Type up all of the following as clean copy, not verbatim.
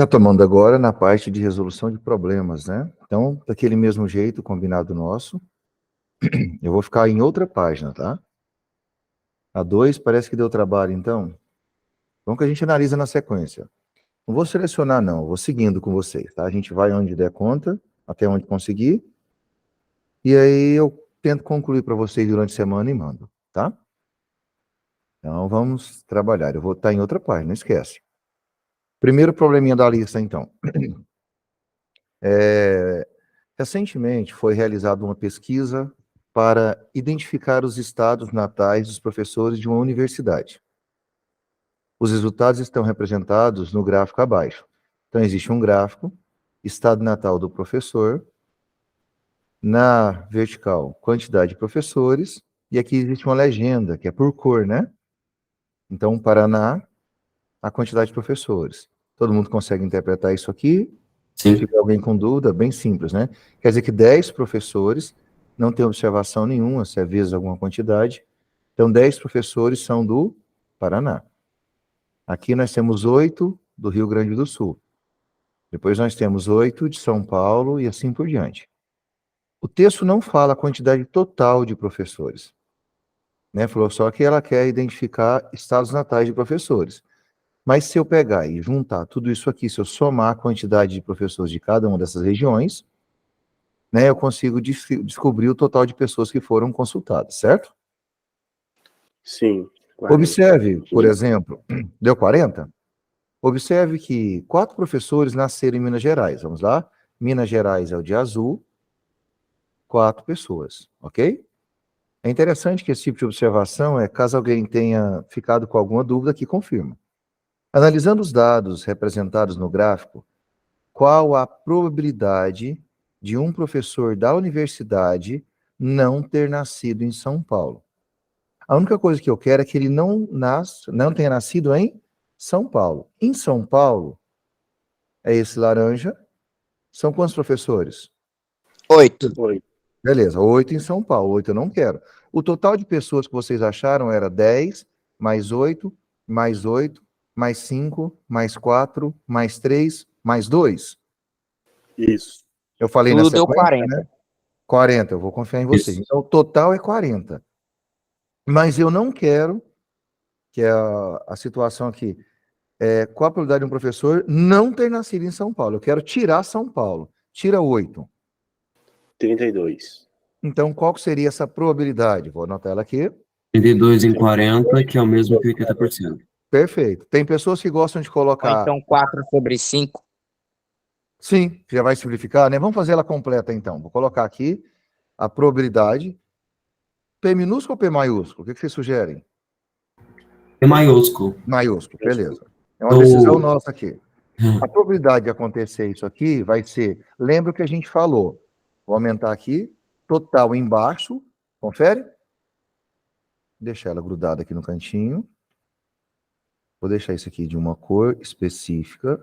Retomando agora na parte de resolução de problemas, né? Então, daquele mesmo jeito, combinado nosso, eu vou ficar em outra página, tá? A 2 parece que deu trabalho, então. Vamos que a gente analisa na sequência. Não vou selecionar, não. Eu vou seguindo com vocês, tá? A gente vai onde der conta, até onde conseguir. E aí eu tento concluir para vocês durante a semana e mando, tá? Então, vamos trabalhar. Eu vou estar em outra página, não esquece. Primeiro probleminha da lista, então. Recentemente foi realizada uma pesquisa para identificar os estados natais dos professores de uma universidade. Os resultados estão representados no gráfico abaixo. Então, existe um gráfico, estado natal do professor, na vertical, quantidade de professores, e aqui existe uma legenda, que é por cor, né? Então, Paraná, a quantidade de professores. Todo mundo consegue interpretar isso aqui? Sim. Se tiver alguém com dúvida, bem simples, né? Quer dizer que 10 professores, não tem observação nenhuma, se é vezes alguma quantidade. Então, 10 professores são do Paraná. Aqui nós temos 8 do Rio Grande do Sul. Depois nós temos 8 de São Paulo e assim por diante. O texto não fala a quantidade total de professores, né? Falou só que ela quer identificar estados natais de professores. Mas se eu pegar e juntar tudo isso aqui, se eu somar a quantidade de professores de cada uma dessas regiões, né, eu consigo descobrir o total de pessoas que foram consultadas, certo? Sim. 40. Observe, por exemplo, deu 40? Observe que 4 professores nasceram em Minas Gerais. Vamos lá? Minas Gerais é o de azul, 4 pessoas, ok? É interessante que esse tipo de observação caso alguém tenha ficado com alguma dúvida, que confirma. Analisando os dados representados no gráfico, qual a probabilidade de um professor da universidade não ter nascido em São Paulo? A única coisa que eu quero é que ele não tenha nascido em São Paulo. Em São Paulo, é esse laranja. São quantos professores? 8. 8. Beleza, 8 em São Paulo. 8 eu não quero. O total de pessoas que vocês acharam era 10, mais 8, mais 8, mais 5, mais 4, mais 3, mais 2. Isso. Eu falei Tudo na deu sequência, 40. né? 40, eu vou confiar em vocês. Isso. Então, o total é 40. Mas eu não quero, que é a situação aqui, qual a probabilidade de um professor não ter nascido em São Paulo? Eu quero tirar São Paulo. Tira 8. 32. Então, qual que seria essa probabilidade? Vou anotar ela aqui. 32 em 40, que é o mesmo que 80%. Perfeito. Tem pessoas que gostam de Ou colocar... então 4/5. Sim, já vai simplificar, né? Vamos fazer ela completa, então. Vou colocar aqui a probabilidade. P minúsculo ou P maiúsculo? O que vocês sugerem? É maiúsculo. Maiúsculo, beleza. É uma decisão nossa aqui. A Hum. probabilidade de acontecer isso aqui vai ser... Lembra o que a gente falou. Vou aumentar aqui. Total embaixo. Confere? Deixar ela grudada aqui no cantinho. Vou deixar isso aqui de uma cor específica.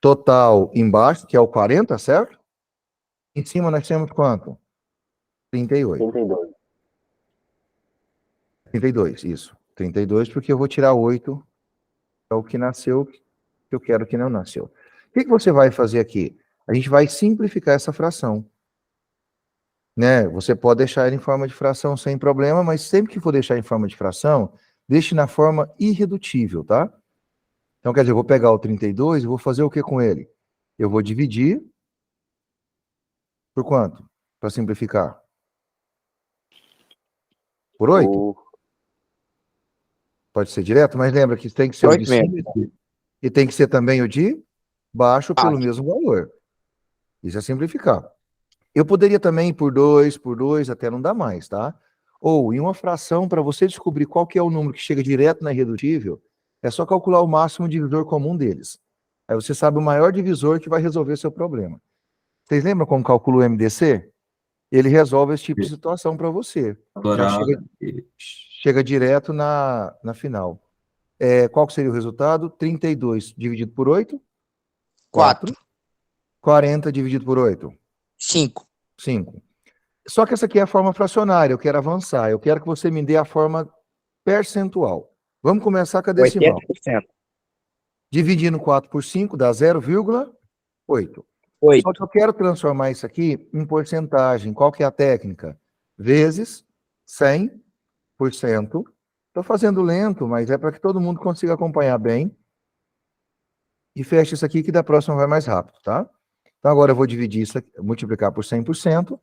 Total embaixo, que é o 40, certo? Em cima nós temos quanto? 38. 32. 32, isso. 32, porque eu vou tirar 8, é o que nasceu, que eu quero que não nasceu. O que você vai fazer aqui? A gente vai simplificar essa fração. Né? Você pode deixar ela em forma de fração sem problema, mas sempre que for deixar em forma de fração, deixe na forma irredutível, tá? Então, quer dizer, eu vou pegar o 32 e vou fazer o que com ele? Eu vou dividir por quanto? Para simplificar. Por 8? Pode ser direto, mas lembra que tem que ser o de 8 cima mesmo. e tem que ser também o de baixo pelo Baixo. mesmo valor. Isso é simplificar. Eu poderia também ir por 2, até não dá mais, tá? Ou em uma fração, para você descobrir qual que é o número que chega direto na irredutível, é só calcular o máximo divisor comum deles. Aí você sabe o maior divisor que vai resolver seu problema. Vocês lembram como calcula o MDC? Ele resolve esse tipo de situação para você. Já chega direto na final. Qual que seria o resultado? 32 dividido por 8? 4. 40 dividido por 8? 5. 5. Só que essa aqui é a forma fracionária, eu quero avançar. Eu quero que você me dê a forma percentual. Vamos começar com a decimal. 80%. Dividindo 4 por 5 dá 0,8. 8. Só que eu quero transformar isso aqui em porcentagem. Qual que é a técnica? Vezes 100%. Estou fazendo lento, mas é para que todo mundo consiga acompanhar bem. E fecha isso aqui que da próxima vai mais rápido, tá? Então agora eu vou dividir isso aqui, multiplicar por 100%.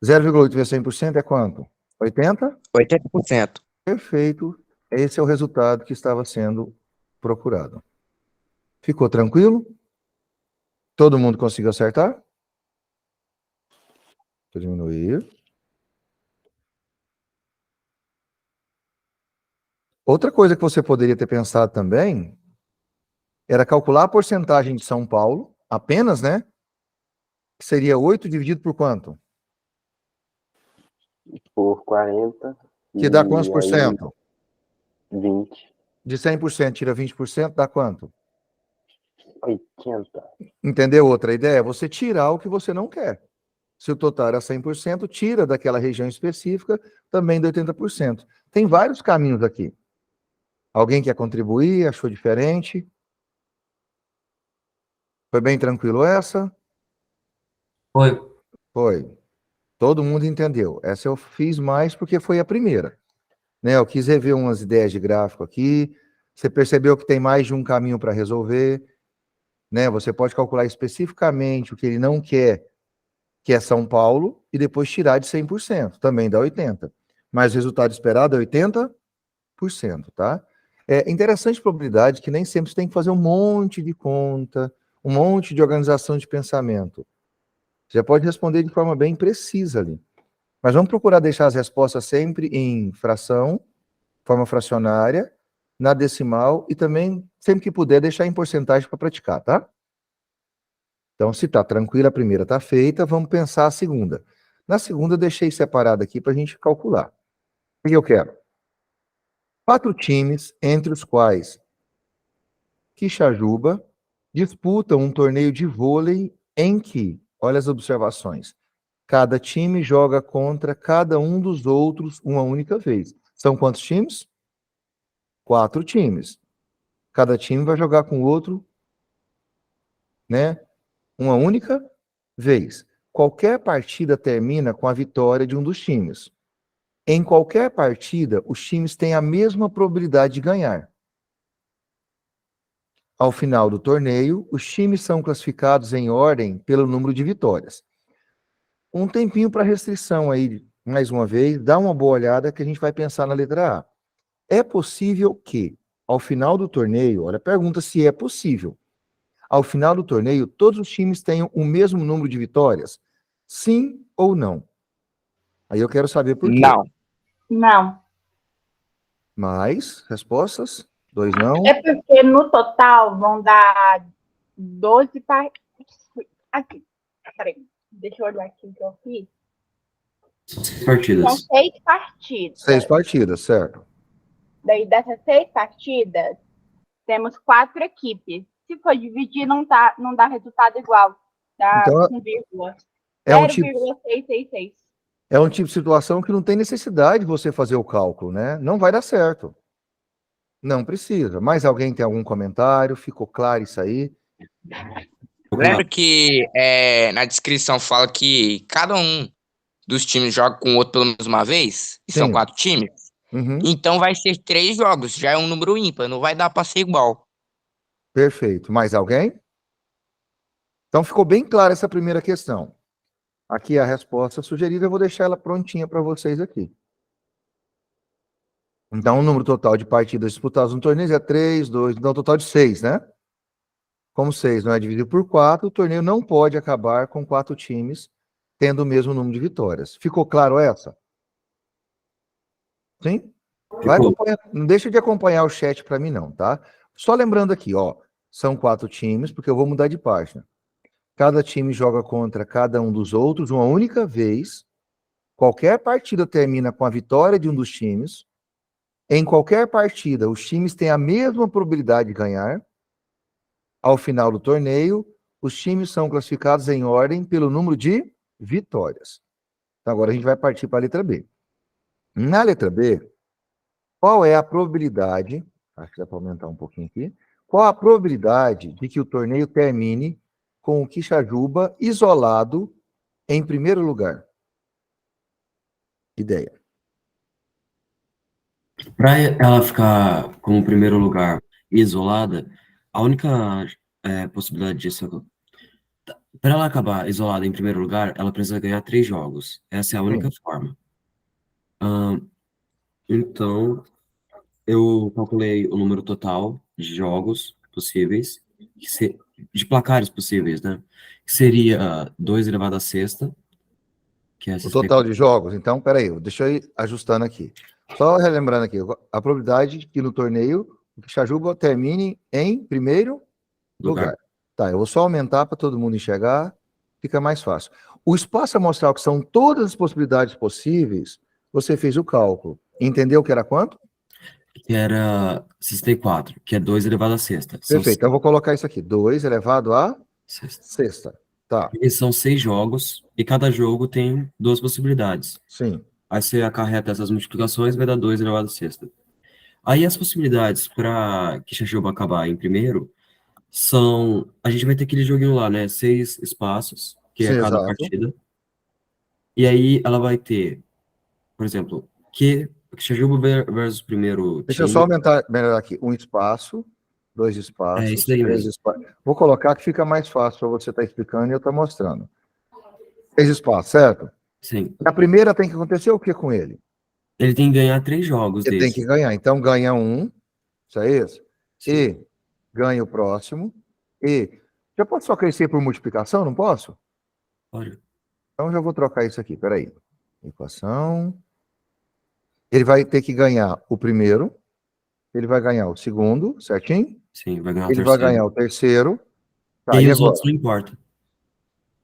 0,8 vezes 100% é quanto? 80? 80%. Perfeito. Esse é o resultado que estava sendo procurado. Ficou tranquilo? Todo mundo conseguiu acertar? Deixa eu diminuir. Outra coisa que você poderia ter pensado também era calcular a porcentagem de São Paulo, apenas, né? Que seria 8 dividido por quanto? Por 40. Que dá e quantos por aí cento? 20. De 100% tira 20%, dá quanto? 80. Entendeu outra ideia? Você tirar o que você não quer. Se o total era 100%, tira daquela região específica também de 80%. Tem vários caminhos aqui. Alguém quer contribuir? Achou diferente? Foi bem tranquilo essa? Foi. Foi. Todo mundo entendeu. Essa eu fiz mais porque foi a primeira. Né? Eu quis rever umas ideias de gráfico aqui. Você percebeu que tem mais de um caminho para resolver. Né? Você pode calcular especificamente o que ele não quer, que é São Paulo, e depois tirar de 100%. Também dá 80%. Mas o resultado esperado é 80%, tá? É interessante a probabilidade que nem sempre você tem que fazer um monte de conta, um monte de organização de pensamento. Você já pode responder de forma bem precisa ali. Mas vamos procurar deixar as respostas sempre em fração, forma fracionária, na decimal e também, sempre que puder, deixar em porcentagem para praticar, tá? Então, se está tranquila, a primeira está feita, vamos pensar a segunda. Na segunda, eu deixei separado aqui para a gente calcular. O que eu quero? 4 times, entre os quais Quixajuba disputam um torneio de vôlei em que, olha as observações, cada time joga contra cada um dos outros uma única vez. São quantos times? 4 times. Cada time vai jogar com o outro, né, uma única vez. Qualquer partida termina com a vitória de um dos times. Em qualquer partida, os times têm a mesma probabilidade de ganhar. Ao final do torneio, os times são classificados em ordem pelo número de vitórias. Um tempinho para restrição aí, mais uma vez, dá uma boa olhada que a gente vai pensar na letra A. É possível que, ao final do torneio, olha, pergunta se é possível, ao final do torneio, todos os times tenham o mesmo número de vitórias? Sim ou não? Aí eu quero saber por quê. Não. Não. Mais respostas? 2 não. É porque no total vão dar 12 partidas. Aqui, peraí. Deixa eu olhar aqui o que eu fiz. São Partidas. 6 partidas. 6 partidas, certo. Daí dessas 6 partidas, temos 4 equipes. Se for dividir, não dá resultado igual. Dá Então, com vírgula. é um tipo 0,666. É um tipo de situação que não tem necessidade de você fazer o cálculo, né? Não vai dar certo. Não precisa. Mais alguém tem algum comentário? Ficou claro isso aí? Lembra que na descrição fala que cada um dos times joga com o outro pelo menos uma vez? E são Sim. 4 times? Uhum. Então vai ser 3 jogos, já é um número ímpar, não vai dar para ser igual. Perfeito. Mais alguém? Então ficou bem clara essa primeira questão. Aqui a resposta sugerida, eu vou deixar ela prontinha para vocês aqui. Então, o número total de partidas disputadas no torneio é 3, 2, então total de 6, né? Como 6 não é dividido por 4, o torneio não pode acabar com 4 times tendo o mesmo número de vitórias. Ficou claro essa? Sim? Vai acompanhar, não deixa de acompanhar o chat para mim não, tá? Só lembrando aqui, ó, são 4 times, porque eu vou mudar de página. Cada time joga contra cada um dos outros uma única vez. Qualquer partida termina com a vitória de um dos times. Em qualquer partida, os times têm a mesma probabilidade de ganhar. Ao final do torneio, os times são classificados em ordem pelo número de vitórias. Então, agora a gente vai partir para a letra B. Na letra B, qual é a probabilidade, acho que dá para aumentar um pouquinho aqui, Qual a probabilidade de que o torneio termine com o Quixajuba isolado em primeiro lugar? Ideia. Para ela ficar como primeiro lugar isolada, a única possibilidade disso. Para ela acabar isolada em primeiro lugar, ela precisa ganhar 3 jogos. Essa é a única forma. Então, eu calculei o número total de jogos possíveis, de placares possíveis, né? Que seria 2 elevado à sexta, que é O total de jogos, então, peraí, deixa eu ir ajustando aqui. Só relembrando aqui, a probabilidade de que no torneio o Quixajuba termine em primeiro lugar. Tá, eu vou só aumentar para todo mundo enxergar, fica mais fácil. O espaço amostral, que são todas as possibilidades possíveis, você fez o cálculo. Entendeu que era quanto? Que era 64, que é 2 elevado à sexta. Perfeito, então eu vou colocar isso aqui, 2 elevado à sexta. Tá, E são 6 jogos, e cada jogo tem 2 possibilidades. sim. Aí você acarreta essas multiplicações, vai dar 2 elevado à sexta. Aí as possibilidades para Quixajuba acabar em primeiro são... A gente vai ter aquele joguinho lá, né? 6 espaços, que Sim, é cada exato. partida. E aí ela vai ter, por exemplo, Quixajuba versus primeiro Deixa eu time. só aumentar, melhorar aqui. Um espaço, 2 É espaços, isso daí 3 mesmo. espaços. Vou colocar que fica mais fácil para você estar explicando e eu estar mostrando. 3 espaços, certo? Sim. A primeira tem que acontecer o que com ele? Ele tem que ganhar 3 jogos Ele tem desses. que ganhar. Então, ganha um, isso é isso? Sim. E ganha o próximo. E já posso só crescer por multiplicação? Não posso? Olha, Então, já vou trocar isso aqui. Peraí. Equação. Ele vai ter que ganhar o primeiro. Ele vai ganhar o segundo, certinho? sim, vai ganhar o Ele vai terceiro. ganhar o terceiro. Tá, E aí e os agora? outros não importam.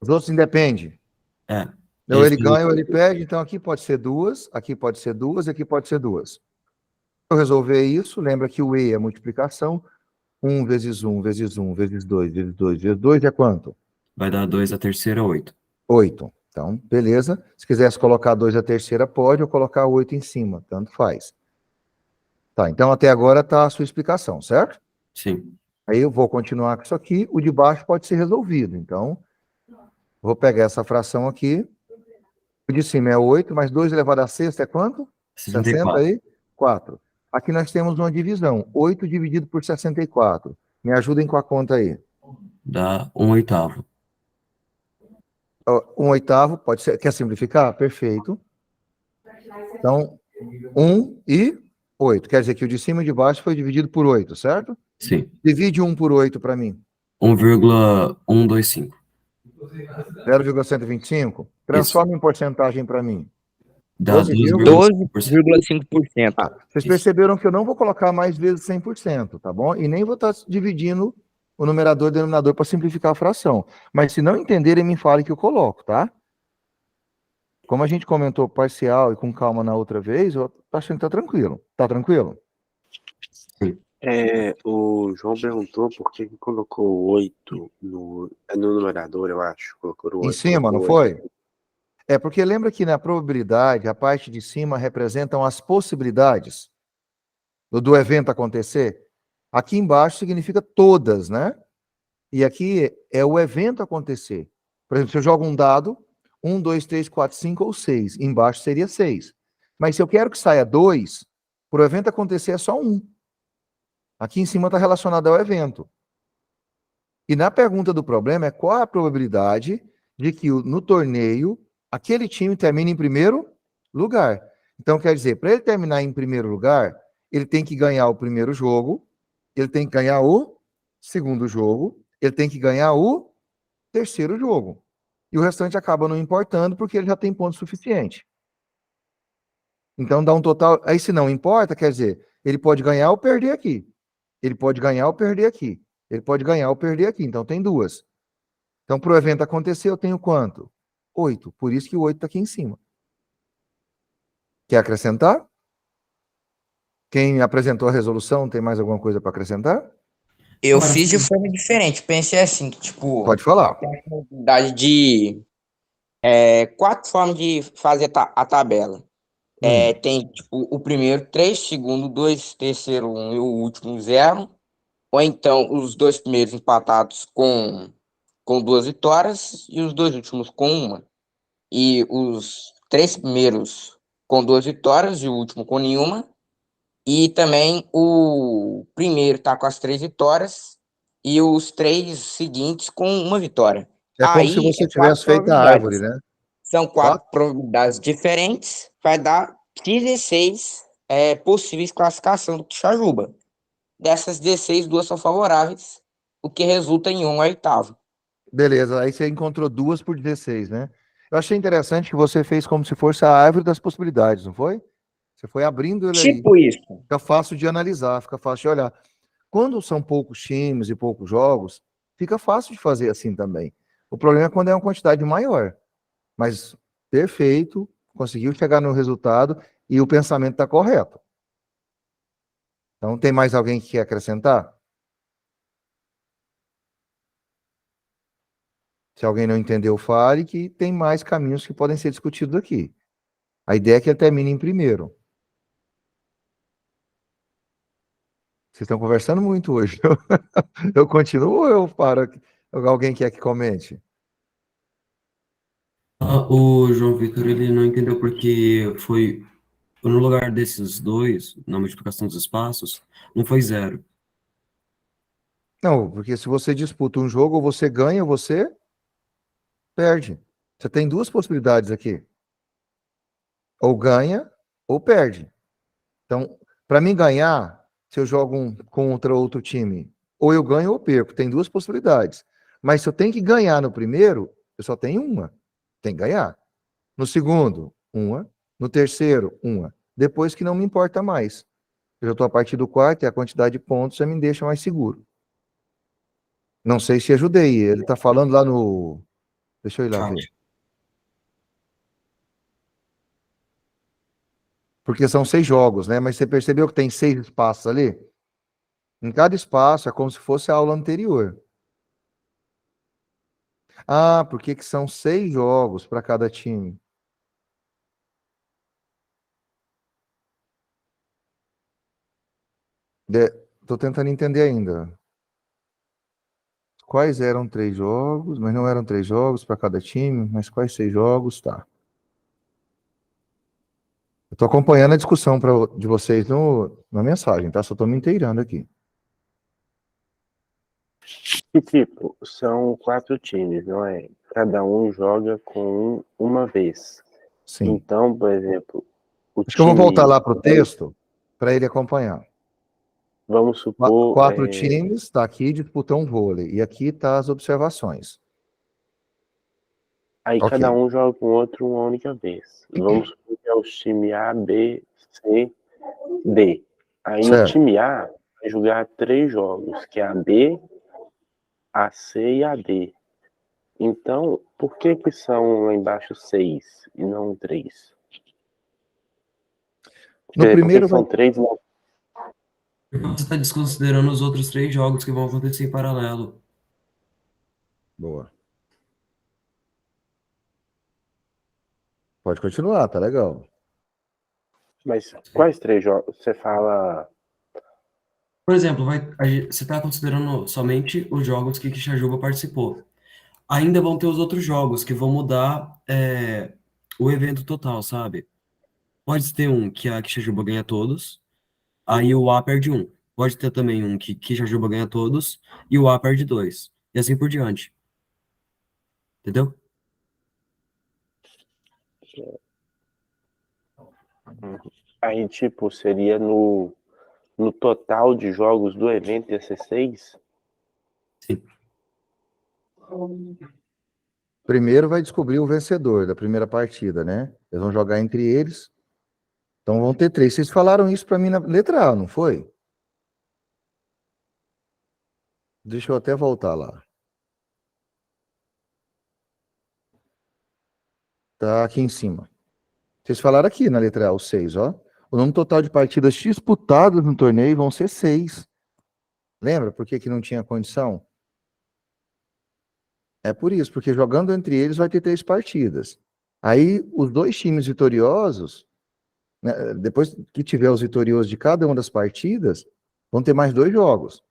Os outros independem. É. Ou ele Esse- ganha ou ele perde. Então, aqui pode ser duas, aqui pode ser duas e aqui pode ser duas. Se eu resolver isso, lembra que o E é multiplicação. 1 vezes 1 vezes 1 vezes 2 vezes 2 vezes 2 é quanto? Vai dar 2 a terceira, 8. 8. Então, beleza. Se quisesse colocar 2 a terceira, pode, ou colocar 8 em cima, tanto faz. Tá, então até agora está a sua explicação, certo? Sim. Aí eu vou continuar com isso aqui, o de baixo pode ser resolvido. Então, vou pegar essa fração aqui. O de cima é 8, mais 2 elevado a sexta é quanto? 64. 64. Aqui nós temos uma divisão. 8 dividido por 64. Me ajudem com a conta aí. Dá 1/8. 1/8, pode ser. Quer simplificar? Perfeito. Então, 1 e 8. Quer dizer que o de cima e o de baixo foi dividido por 8, certo? Sim. Divide 1 por 8 para mim. 1,125. 0,125. Transforma em porcentagem para mim. Dá 12,5%. 12,5%. Vocês Isso. perceberam que eu não vou colocar mais vezes 100%, tá bom? E nem vou estar dividindo o numerador e o denominador para simplificar a fração. Mas se não entenderem, me falem que eu coloco, tá? Como a gente comentou parcial e com calma na outra vez, eu tô achando que tá tranquilo. Tá tranquilo? O João perguntou por que colocou o 8 no numerador, eu acho. Colocou o 8. Em cima, não foi? É porque lembra que na probabilidade, a parte de cima representam as possibilidades do evento acontecer? Aqui embaixo significa todas, né? E aqui é o evento acontecer. Por exemplo, se eu jogo um dado, 1, 2, 3, 4, 5 ou 6. Embaixo seria 6. Mas se eu quero que saia 2, para o evento acontecer é só 1. Aqui em cima está relacionado ao evento. E na pergunta do problema é qual a probabilidade de que no torneio aquele time termine em primeiro lugar. Então, quer dizer, para ele terminar em primeiro lugar, ele tem que ganhar o primeiro jogo, ele tem que ganhar o segundo jogo, ele tem que ganhar o terceiro jogo. E o restante acaba não importando porque ele já tem ponto suficiente. Então dá um total. Aí se não importa, quer dizer, ele pode ganhar ou perder aqui. Ele pode ganhar ou perder aqui. Ele pode ganhar ou perder aqui. Então tem duas. Então para o evento acontecer, eu tenho quanto? 8. Por isso que o 8 está aqui em cima. Quer acrescentar? Quem apresentou a resolução, tem mais alguma coisa para acrescentar? Eu fiz de forma diferente. Pensei assim, que, tipo, Pode falar. tem a possibilidade de 4 formas de fazer a tabela. Tem, tipo, o primeiro 3, segundo 2, terceiro 1 e o último 0. ou então os dois primeiros empatados com 2 vitórias e os dois últimos com uma. E os 3 primeiros com 2 vitórias e o último com nenhuma. E também o primeiro tá com as 3 vitórias e os 3 seguintes com uma vitória. É como se Aí você quatro tivesse feito a árvore, probabilidades. né? São 4 Quatro? probabilidades diferentes, vai dar 16 possíveis classificação do Quixajuba. Dessas 16, 2 são favoráveis, o que resulta em 1 oitavo. Beleza, aí você encontrou 2 por 16, né? Eu achei interessante que você fez como se fosse a árvore das possibilidades, não foi? Você foi abrindo ele aí. Tipo isso. Fica fácil de analisar, fica fácil de olhar. Quando são poucos times e poucos jogos, fica fácil de fazer assim também. O problema é quando é uma quantidade maior. Mas perfeito, conseguiu chegar no resultado e o pensamento está correto. Então, tem mais alguém que quer acrescentar? Se alguém não entendeu, fale, que tem mais caminhos que podem ser discutidos aqui. A ideia é que ele termine em primeiro. Vocês estão conversando muito hoje. Eu continuo ou eu paro? Alguém quer que comente? O João Vitor, ele não entendeu porque foi no lugar desses dois, na multiplicação dos espaços, não foi 0. Não, porque se você disputa um jogo, ou você ganha ou você perde. Você tem duas possibilidades aqui. Ou ganha ou perde. Então, para mim ganhar, se eu jogo contra outro time, ou eu ganho ou perco. Tem duas possibilidades. Mas se eu tenho que ganhar no primeiro, eu só tenho uma. Tem que ganhar. No segundo, uma. No terceiro, uma. Depois que não me importa mais. Eu já estou a partir do quarto e a quantidade de pontos já me deixa mais seguro. Não sei se ajudei. Ele está falando lá no... Deixa eu ir lá ver. Porque são 6 jogos, né? Mas você percebeu que tem 6 espaços ali? Em cada espaço é como se fosse a aula anterior. Ah, porque que são 6 jogos para cada time. Tô tentando entender ainda. Quais eram 3 jogos, mas não eram 3 jogos para cada time, mas quais 6 jogos? Tá. Eu tô acompanhando a discussão de vocês na mensagem, tá? Só tô me inteirando aqui. E tipo, são 4 times, não é? Cada um joga com uma vez. Sim. Então, por exemplo, o Acho que eu vou time. voltar lá pro texto para ele acompanhar. Vamos supor. 4 times, está aqui, disputam vôlei. E aqui tá as observações. Aí Ok. cada um joga com o outro uma única vez. Vamos supor que é os times A, B, C, D. Aí no Certo. time A vai jogar 3 jogos, que é a B, a C e a D. Então, por que são lá embaixo 6 e não 3? No primeiro Porque são vai... 3 não. Você está desconsiderando os outros 3 jogos que vão acontecer em paralelo. Boa. Pode continuar, tá legal. Mas quais 3 jogos? Você fala. Por exemplo, você está considerando somente os jogos que Quixajuba participou. Ainda vão ter os outros jogos que vão mudar o evento total, sabe? Pode ter um que a Quixajuba ganha todos, aí o A perde um. Pode ter também um que Quixajuba ganha todos e o A perde 2. E assim por diante. Entendeu? Aí, tipo, seria no total de jogos do evento ia ser 6? Sim. Primeiro vai descobrir o vencedor da primeira partida, né? Eles vão jogar entre eles. Então vão ter 3. Vocês falaram isso para mim na letra A, não foi? Deixa eu até voltar lá. Tá aqui em cima. Vocês falaram aqui na letra A, o 6, ó. O número total de partidas disputadas no torneio vão ser 6. Lembra por que não tinha condição? É por isso, porque jogando entre eles vai ter 3 partidas. Aí os 2 times vitoriosos, né, depois que tiver os vitoriosos de cada uma das partidas, vão ter mais 2 jogos.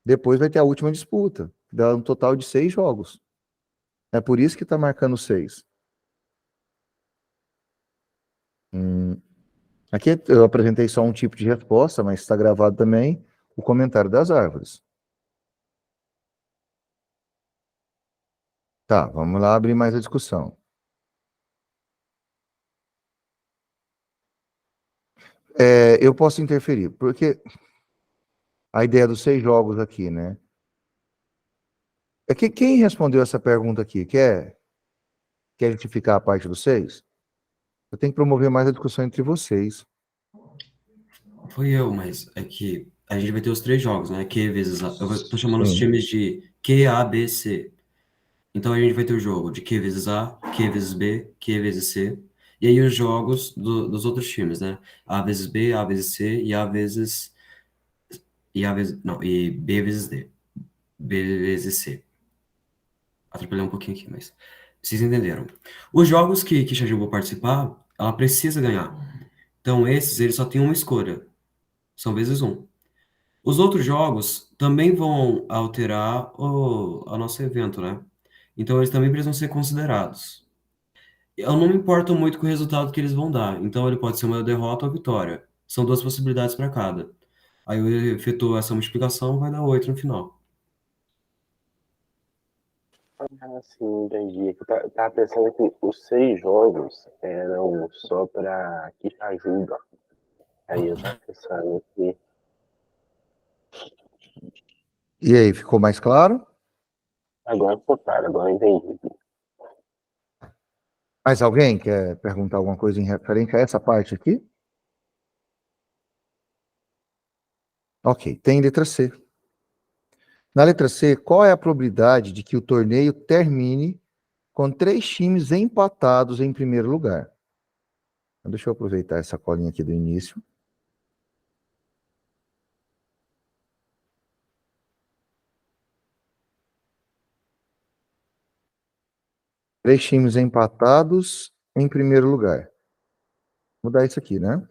Depois vai ter a última disputa, que dá um total de 6 jogos. É por isso que está marcando 6. Aqui eu apresentei só um tipo de resposta, mas está gravado também o comentário das árvores. Tá, vamos lá abrir mais a discussão. Eu posso interferir, porque a ideia dos 6 jogos aqui, né? Quem respondeu essa pergunta aqui? Quer justificar a parte dos 6? Eu tenho que promover mais a discussão entre vocês. Foi eu, mas é que a gente vai ter os 3 jogos, né? Q vezes A. Tô chamando os Sim. times de Q, A, B, C. Então a gente vai ter o jogo de Q vezes A, Q vezes B, Q vezes C. E aí os jogos dos outros times, né? A vezes B, A vezes C e A vezes. E A vezes. Não, e B vezes D. B vezes C. Atropelei um pouquinho aqui, mas. Vocês entenderam. Os jogos que Xaju vou participar, ela precisa ganhar. Então esses, eles só têm uma escolha. São vezes 1. Os outros jogos também vão alterar o nosso evento, né? Então eles também precisam ser considerados. Eu não me importo muito com o resultado que eles vão dar. Então ele pode ser uma derrota ou vitória. São 2 possibilidades para cada. Aí eu efetuo essa multiplicação, vai dar 8 no final. Sim, entendi. Eu tava pensando que os 6 jogos eram só para que ajuda. Aí eu tava pensando que E aí, ficou mais claro? agora ficou claro, agora eu entendi. Mais alguém quer perguntar alguma coisa em referente a essa parte aqui? Ok, tem letra C. Na letra C, qual é a probabilidade de que o torneio termine com 3 times empatados em primeiro lugar? Então, deixa eu aproveitar essa colinha aqui do início. Três times empatados em primeiro lugar. Vou mudar isso aqui, né?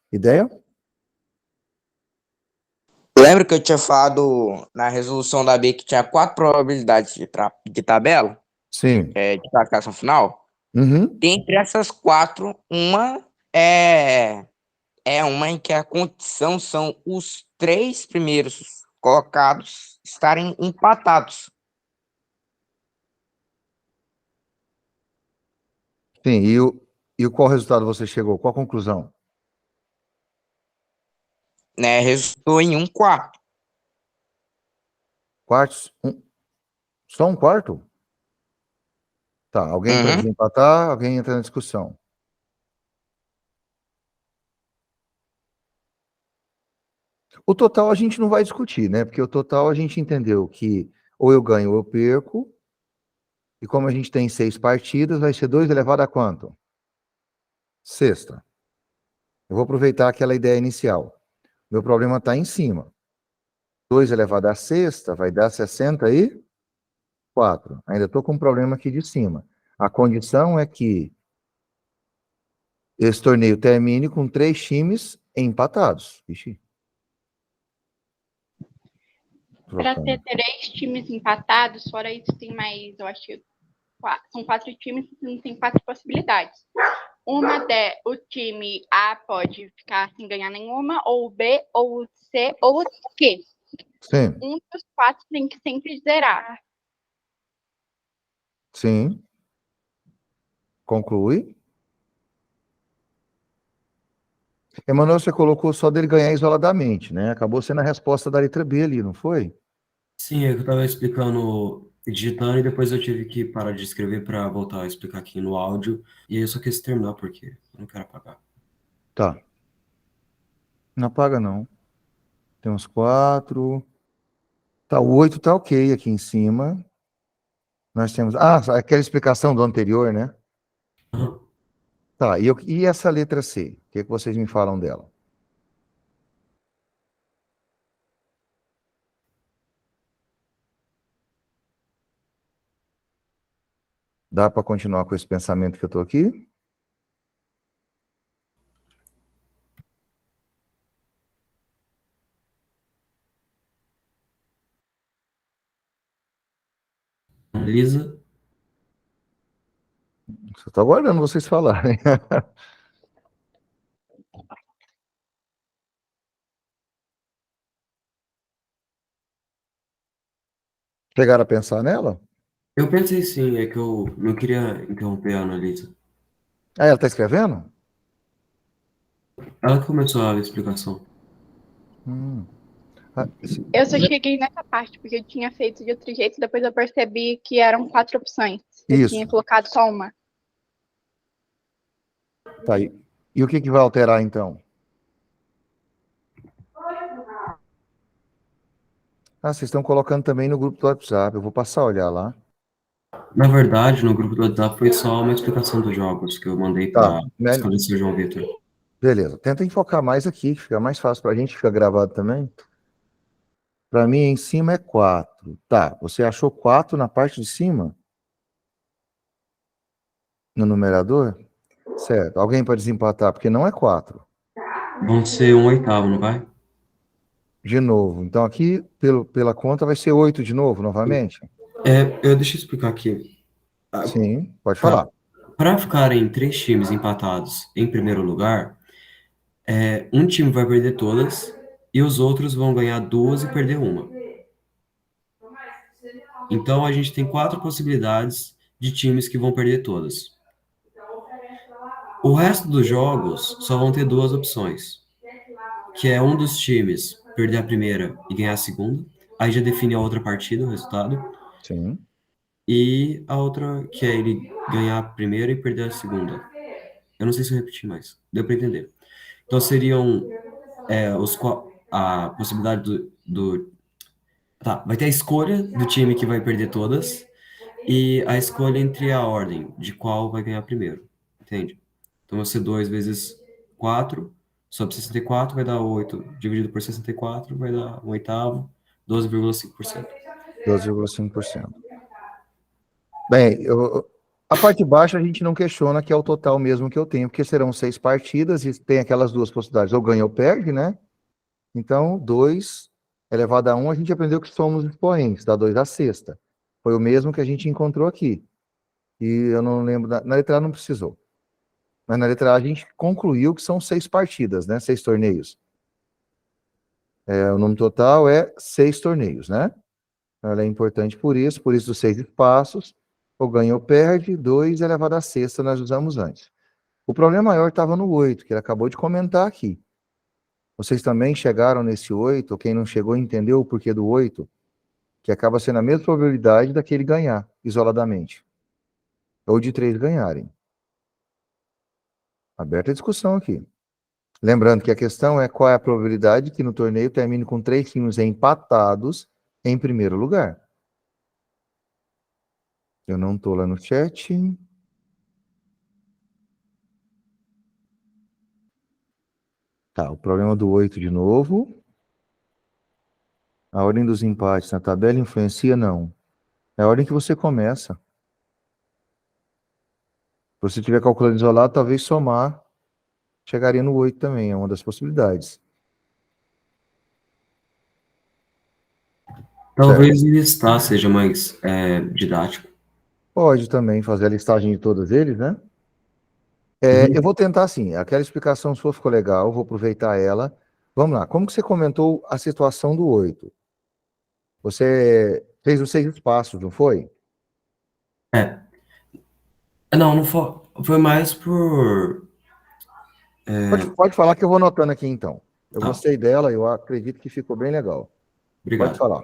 Ideia? Lembra que eu tinha falado na resolução da B que tinha 4 probabilidades de tabela, Sim. de classificação final? Uhum. Dentre essas 4, uma é uma em que a condição são os 3 primeiros colocados estarem empatados. Sim, e qual resultado você chegou? Qual a conclusão? Né? Resultou em 1/4. Quartos? Só um quarto? Tá, alguém para Uhum. desempatar, alguém entra na discussão. O total a gente não vai discutir, né? Porque o total a gente entendeu que ou eu ganho ou eu perco. E como a gente tem 6 partidas, vai ser 2 elevado a quanto? Sexta. Eu vou aproveitar aquela ideia inicial. Meu problema está em cima. 2 elevado a sexta vai dar 64. Ainda estou com um problema aqui de cima. A condição é que esse torneio termine com 3 times empatados. Ixi. Para Trocando. ter 3 times empatados, fora isso tem mais, eu acho que são 4 times, então tem 4 possibilidades. O time A pode ficar sem ganhar nenhuma, ou o B, ou o C, ou o Q. Sim, Um dos 4 tem que sempre zerar. sim. Conclui. Emanuel, você colocou só dele ganhar isoladamente, né? Acabou sendo a resposta da letra B ali, não foi? Sim, é que eu estava explicando, digitando, e depois eu tive que parar de escrever para voltar a explicar aqui no áudio. E aí eu só quis terminar porque eu não quero apagar. Tá. Não apaga, não. Tem uns 4. Tá, o 8 tá ok aqui em cima. Nós temos. Ah, aquela explicação do anterior, né? Aham. Tá, e essa letra C? O que, que vocês me falam dela? Dá para continuar com esse pensamento que eu tô aqui? Lisa. Só tô aguardando vocês falarem. Chegaram a pensar nela? Eu pensei sim, é que eu não queria interromper a Annalisa. Ah, ela tá escrevendo? Ela que começou a explicação. Hum. Ah, Eu só cheguei nessa parte porque eu tinha feito de outro jeito, depois eu percebi que eram 4 opções. Eu Isso. tinha colocado só uma. Tá aí. E o que que vai alterar, então? Ah, vocês estão colocando também no grupo do WhatsApp. Eu vou passar a olhar lá. Na verdade, no grupo do WhatsApp foi só uma explicação dos jogos que eu mandei Tá. para esclarecer o João Vitor. Beleza. Tentem focar mais aqui, que fica mais fácil pra gente, fica gravado também. Para mim, em cima é 4. Tá, você achou 4 na parte de cima? No numerador? Certo. Alguém para desempatar, porque não é 4. Vão ser 1/8, não vai? De novo. Então, aqui, pela conta, vai ser 8 de novo, novamente? Deixa eu explicar aqui. Sim, pode Tá. falar. Para ficarem 3 times empatados em primeiro lugar, um time vai perder todas e os outros vão ganhar 2 e perder uma. Então a gente tem 4 possibilidades de times que vão perder todas. O resto dos jogos só vão ter 2 opções, que é um dos times perder a primeira e ganhar a segunda, aí já define a outra partida, o resultado, Sim. e a outra que é ele ganhar a primeira e perder a segunda. Eu não sei se eu repeti mais, deu para entender. Então seriam a possibilidade Tá, vai ter a escolha do time que vai perder todas e a escolha entre a ordem de qual vai ganhar primeiro, entende? Então vai ser 2 vezes 4 sobre 64 vai dar 8, dividido por 64 vai dar 1/8, 12,5%. 12,5%. Bem, a parte de baixo a gente não questiona, que é o total mesmo que eu tenho, porque serão 6 partidas e tem aquelas duas possibilidades, ou ganha ou perde, né? Então, 2 elevado a 1, a gente aprendeu que somos expoentes, dá 2 à sexta. Foi o mesmo que a gente encontrou aqui. E eu não lembro, na letra A não precisou. Mas na letra A a gente concluiu que são 6 partidas, né? 6 torneios. O número total é 6 torneios, né? Ela é importante por isso os 6 espaços, ou ganha ou perde, 2 elevado à sexta nós usamos antes. O problema maior estava no 8, que ele acabou de comentar aqui. Vocês também chegaram nesse 8, ou quem não chegou entendeu o porquê do 8, que acaba sendo a mesma probabilidade daquele ganhar, isoladamente. Ou de 3 ganharem. Aberta a discussão aqui. Lembrando que a questão é qual é a probabilidade que no torneio termine com 3 times empatados em primeiro lugar. Eu não estou lá no chat. Tá, o problema do 8 de novo. A ordem dos empates na tabela influencia? Não. É a ordem que você começa. Se você estiver calculando isolado, talvez somar chegaria no 8 também, é uma das possibilidades. Talvez listar seja mais didático. Pode também fazer a listagem de todos eles, né? Eu vou tentar assim, aquela explicação sua ficou legal, vou aproveitar ela. Vamos lá, como que você comentou a situação do 8? Você fez os 6 espaços, não foi? Não foi mais por... Pode falar que eu vou anotando aqui então. Eu Tá. gostei dela, eu acredito que ficou bem legal. Obrigado. Pode falar.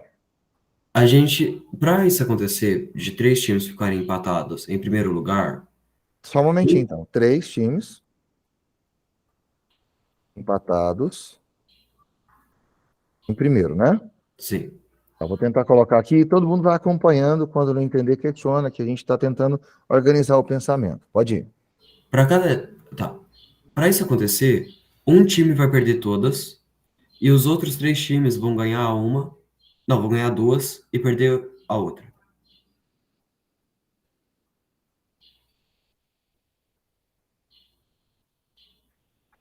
A gente, para isso acontecer, de 3 times ficarem empatados em primeiro lugar... Só um momentinho então. 3 times empatados em primeiro, né? Sim. Eu vou tentar colocar aqui, todo mundo vai acompanhando, quando não entender, questiona, que a gente está tentando organizar o pensamento. Pode ir. Para isso acontecer, um time vai perder todas e os outros 3 times vão ganhar uma, não, vão ganhar 2 e perder a outra.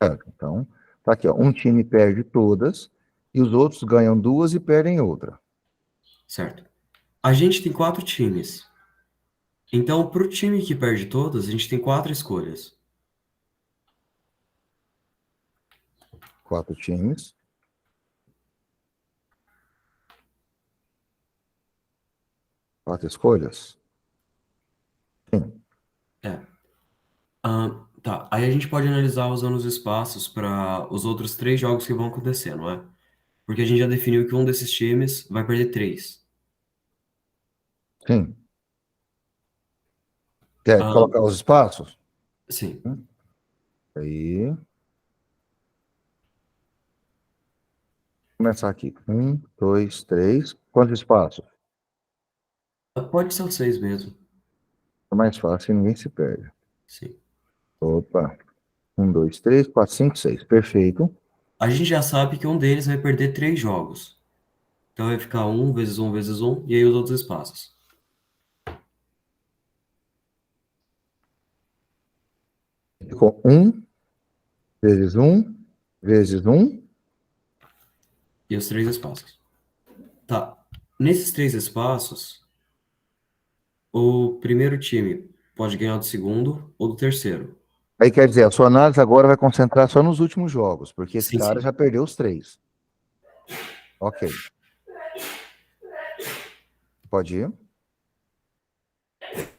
Certo. Então, tá aqui, ó. Um time perde todas e os outros ganham 2 e perdem outra. Certo. A gente tem 4 times. Então, para o time que perde todas, a gente tem 4 escolhas. 4 times. Quatro escolhas? Sim. Tá, aí a gente pode analisar usando os espaços para os outros 3 jogos que vão acontecer, não é? Porque a gente já definiu que um desses times vai perder 3. Sim. Quer colocar os espaços? Sim. Aí. Vou começar aqui. 1, 2, 3. Quantos espaços? Pode ser os 6 mesmo. É mais fácil e ninguém se perde. Sim. Opa. 1, 2, 3, 4, 5, 6. Perfeito. A gente já sabe que um deles vai perder 3 jogos. Então vai ficar 1 vezes 1 vezes 1 e aí os outros espaços. Ficou 1 vezes 1 vezes 1. E os 3 espaços. Tá. Nesses 3 espaços, o primeiro time pode ganhar do segundo ou do terceiro. Aí quer dizer, a sua análise agora vai concentrar só nos últimos jogos, porque esse Sim, cara sim. já perdeu os 3. Ok. Pode ir.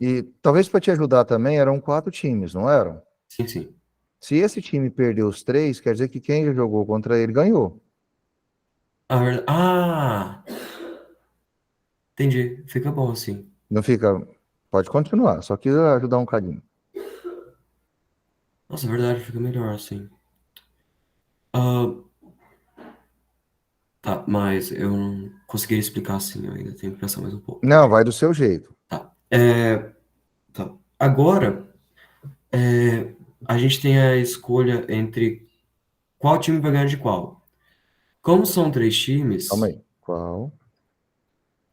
E talvez para te ajudar também, eram 4 times, não eram? Sim, sim. Se esse time perdeu os 3, quer dizer que quem já jogou contra ele ganhou. Entendi. Fica bom assim. Não fica. Pode continuar, só quis ajudar um cadinho. Nossa, é verdade, fica melhor assim. Ah, tá, mas eu não conseguiria explicar assim, eu ainda tenho que pensar mais um pouco. Não, vai do seu jeito. Tá. Tá. Agora, a gente tem a escolha entre qual time vai ganhar de qual. Como são 3 Calma times, aí. Qual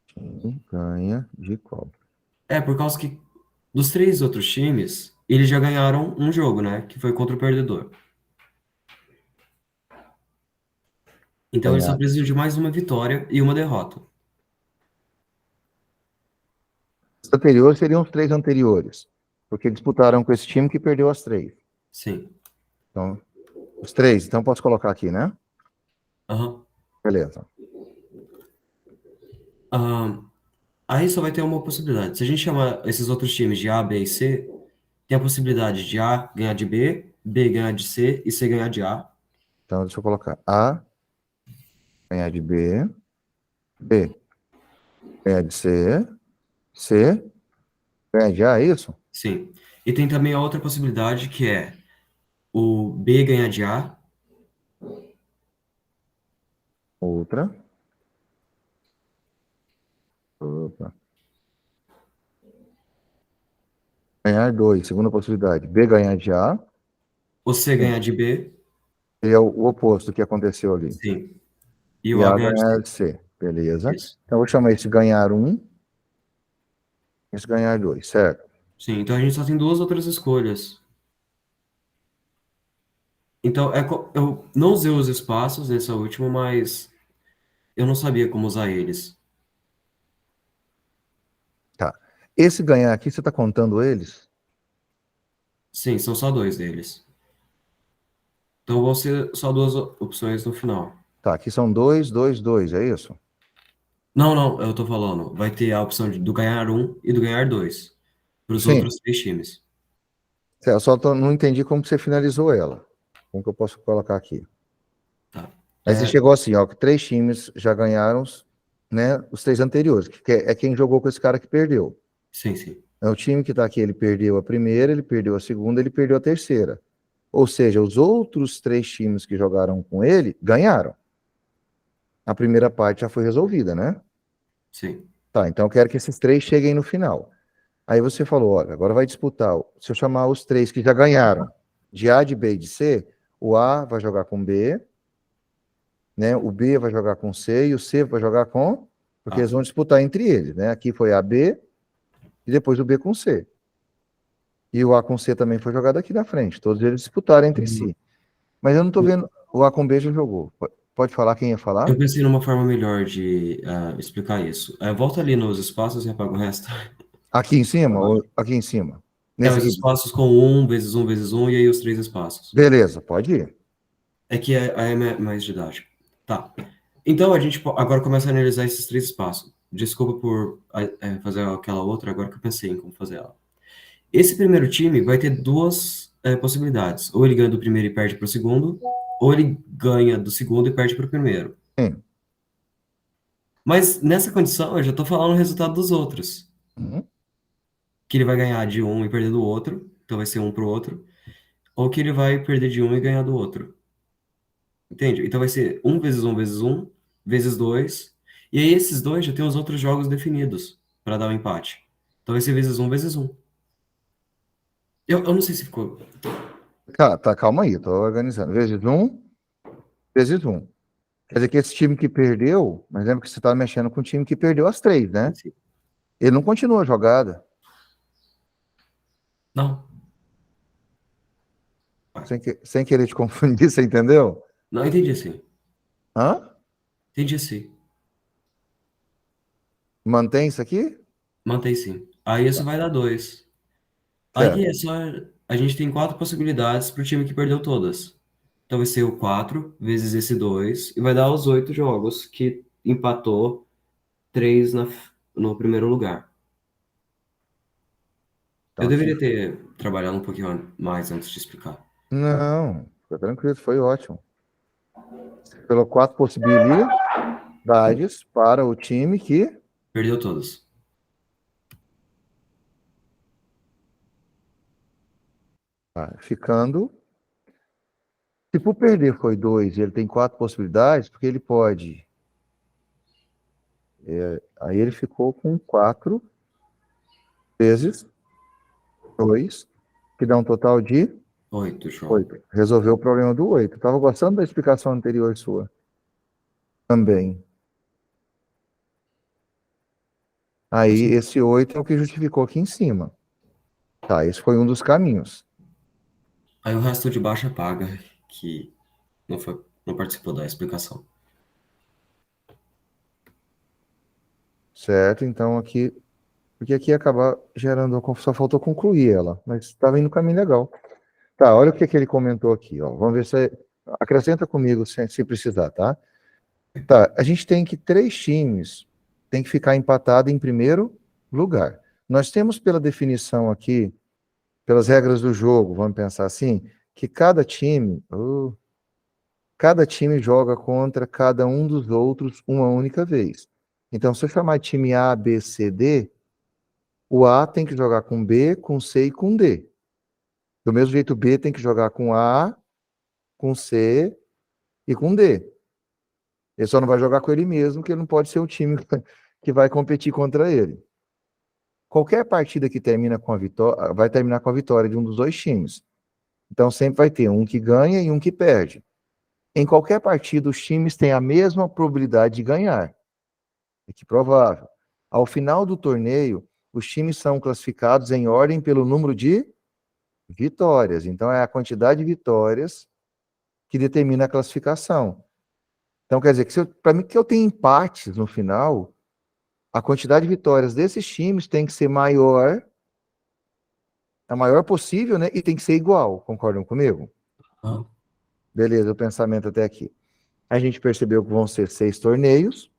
time ganha de qual? por causa que dos 3 outros times, eles já ganharam um jogo, né? Que foi contra o perdedor. Então eles só Ganhar. precisam de mais uma vitória e uma derrota. Os anteriores seriam os 3 anteriores, porque disputaram com esse time que perdeu as 3. Sim. Então, os 3. Então, posso colocar aqui, né? Aham. Beleza. Ah, aí só vai ter uma possibilidade. Se a gente chamar esses outros times de A, B e C, tem a possibilidade de A ganhar de B, B ganhar de C e C ganhar de A. Então, deixa eu colocar A ganhar de B, B ganhar de C, C ganhar de A, é isso? Sim. E tem também a outra possibilidade que é o B ganhar de A, Outra. Opa. Ganhar 2, segunda possibilidade. B ganhar de A, o C ganhar de B, seria o oposto que aconteceu ali. sim. E E o A A ganhar de C. ganhar de C. Beleza. Isso. Então, eu vou chamar esse ganhar 1, esse ganhar 2, certo? Sim, então a gente só tem 2 outras escolhas. Então, eu não usei os espaços nessa última, mas eu não sabia como usar eles. Tá. Esse ganhar aqui, você está contando eles? Sim, são só 2 deles. Então vão ser só 2 opções no final. Tá, aqui são 2, 2, 2, é isso? Não, não, eu tô falando. Vai ter a opção do ganhar 1 e do ganhar 2 para os Sim. outros 3 times. Eu só não entendi como que você finalizou ela. Como que eu posso colocar aqui? Tá. Aí você chegou assim, ó, que 3 times já ganharam, né, os 3 anteriores, que é quem jogou com esse cara que perdeu. Sim, sim. É o time que está aqui, ele perdeu a primeira, ele perdeu a segunda, ele perdeu a terceira. Ou seja, os outros 3 times que jogaram com ele ganharam. A primeira parte já foi resolvida, né? Sim. Tá, então eu quero que esses 3 cheguem no final. Aí você falou, olha, agora vai disputar. Se eu chamar os 3 que já ganharam, de A, de B e de C, o A vai jogar com B, né? O B vai jogar com C e o C vai jogar com... Porque Ah. eles vão disputar entre eles, né? Aqui foi A, B e depois o B com C. E o A com C também foi jogado aqui na frente. Todos eles disputaram entre si. Mas eu não tô vendo... O A com B já jogou. Pode falar quem ia falar? Eu pensei numa forma melhor de explicar isso. Volta ali nos espaços e apaga o resto. Aqui em cima ou aqui em cima? É, Nesse os aqui. espaços com 1 vezes 1 vezes 1 e aí os 3 espaços. Beleza, pode ir. É que aí é mais didático. Tá. Então, a gente agora começa a analisar esses 3 espaços. Desculpa por fazer aquela outra, agora que eu pensei em como fazer ela. Esse primeiro time vai ter 2 possibilidades. Ou ele ganha do primeiro e perde para o segundo, ou ele ganha do segundo e perde para o primeiro. Sim. Mas nessa condição, eu já estou falando o resultado dos outros. Uhum. Que ele vai ganhar de um e perder do outro, então vai ser um para o outro. Ou que ele vai perder de um e ganhar do outro. Entende? Então vai ser 1 vezes 1 vezes 1, vezes 2. E aí esses dois já tem os outros jogos definidos para dar o empate. Então vai ser vezes 1 vezes 1. Eu não sei se ficou. Tá, calma aí, tô organizando. Vezes 1, vezes 1. Quer dizer que esse time que perdeu, mas lembra que você tá mexendo com o time que perdeu as 3, né? Ele não continua a jogada. Não. Sem querer te confundir, você entendeu? Não, entendi sim. Hã? Entendi sim. Mantém isso aqui? Mantém sim. Aí isso vai dar 2. Aí Certo. é só. A gente tem 4 possibilidades pro time que perdeu todas. Então vai ser o 4 vezes esse 2 e vai dar os 8 jogos que empatou 3 no primeiro lugar. Então, Eu aqui. deveria ter trabalhado um pouquinho mais antes de explicar. Não, fica tranquilo, foi ótimo. Pelo 4 possibilidades para o time que Perdeu todas. tá ficando. Se por perder foi 2 e ele tem 4 possibilidades, porque ele pode. Aí ele ficou com 4 vezes 2, que dá um total de 8 jogos. 8. Resolveu o problema do 8. Estava gostando da explicação anterior sua. Também. Aí esse 8 é o que justificou aqui em cima. Tá, esse foi um dos caminhos. Aí o resto de baixo apaga, que não participou da explicação. Certo? Então aqui. Porque aqui ia acabar gerando a confusão, só faltou concluir ela, mas estava indo no caminho legal. Tá, olha o que ele comentou aqui, ó. Vamos ver se acrescenta comigo se precisar, tá? Tá, a gente tem que 3 times tem que ficar empatado em primeiro lugar. Nós temos pela definição aqui, pelas regras do jogo, vamos pensar assim, que cada time joga contra cada um dos outros uma única vez. Então, se eu chamar de time A, B, C, D, o A tem que jogar com B, com C e com D. Do mesmo jeito, o B tem que jogar com A, com C e com D. Ele só não vai jogar com ele mesmo, que ele não pode ser o time que vai competir contra ele. Qualquer partida que termina com a vitória, vai terminar com a vitória de um dos 2 times. Então sempre vai ter um que ganha e um que perde. Em qualquer partida, os times têm a mesma probabilidade de ganhar. É que provável. Ao final do torneio, os times são classificados em ordem pelo número de vitórias. Então é a quantidade de vitórias que determina a classificação. Então quer dizer que para mim que eu tenho empates no final, a quantidade de vitórias desses times tem que ser maior, a maior possível, né? E tem que ser igual. Concordam comigo? Ah. Beleza, o pensamento até aqui. A gente percebeu que vão ser 6 torneios.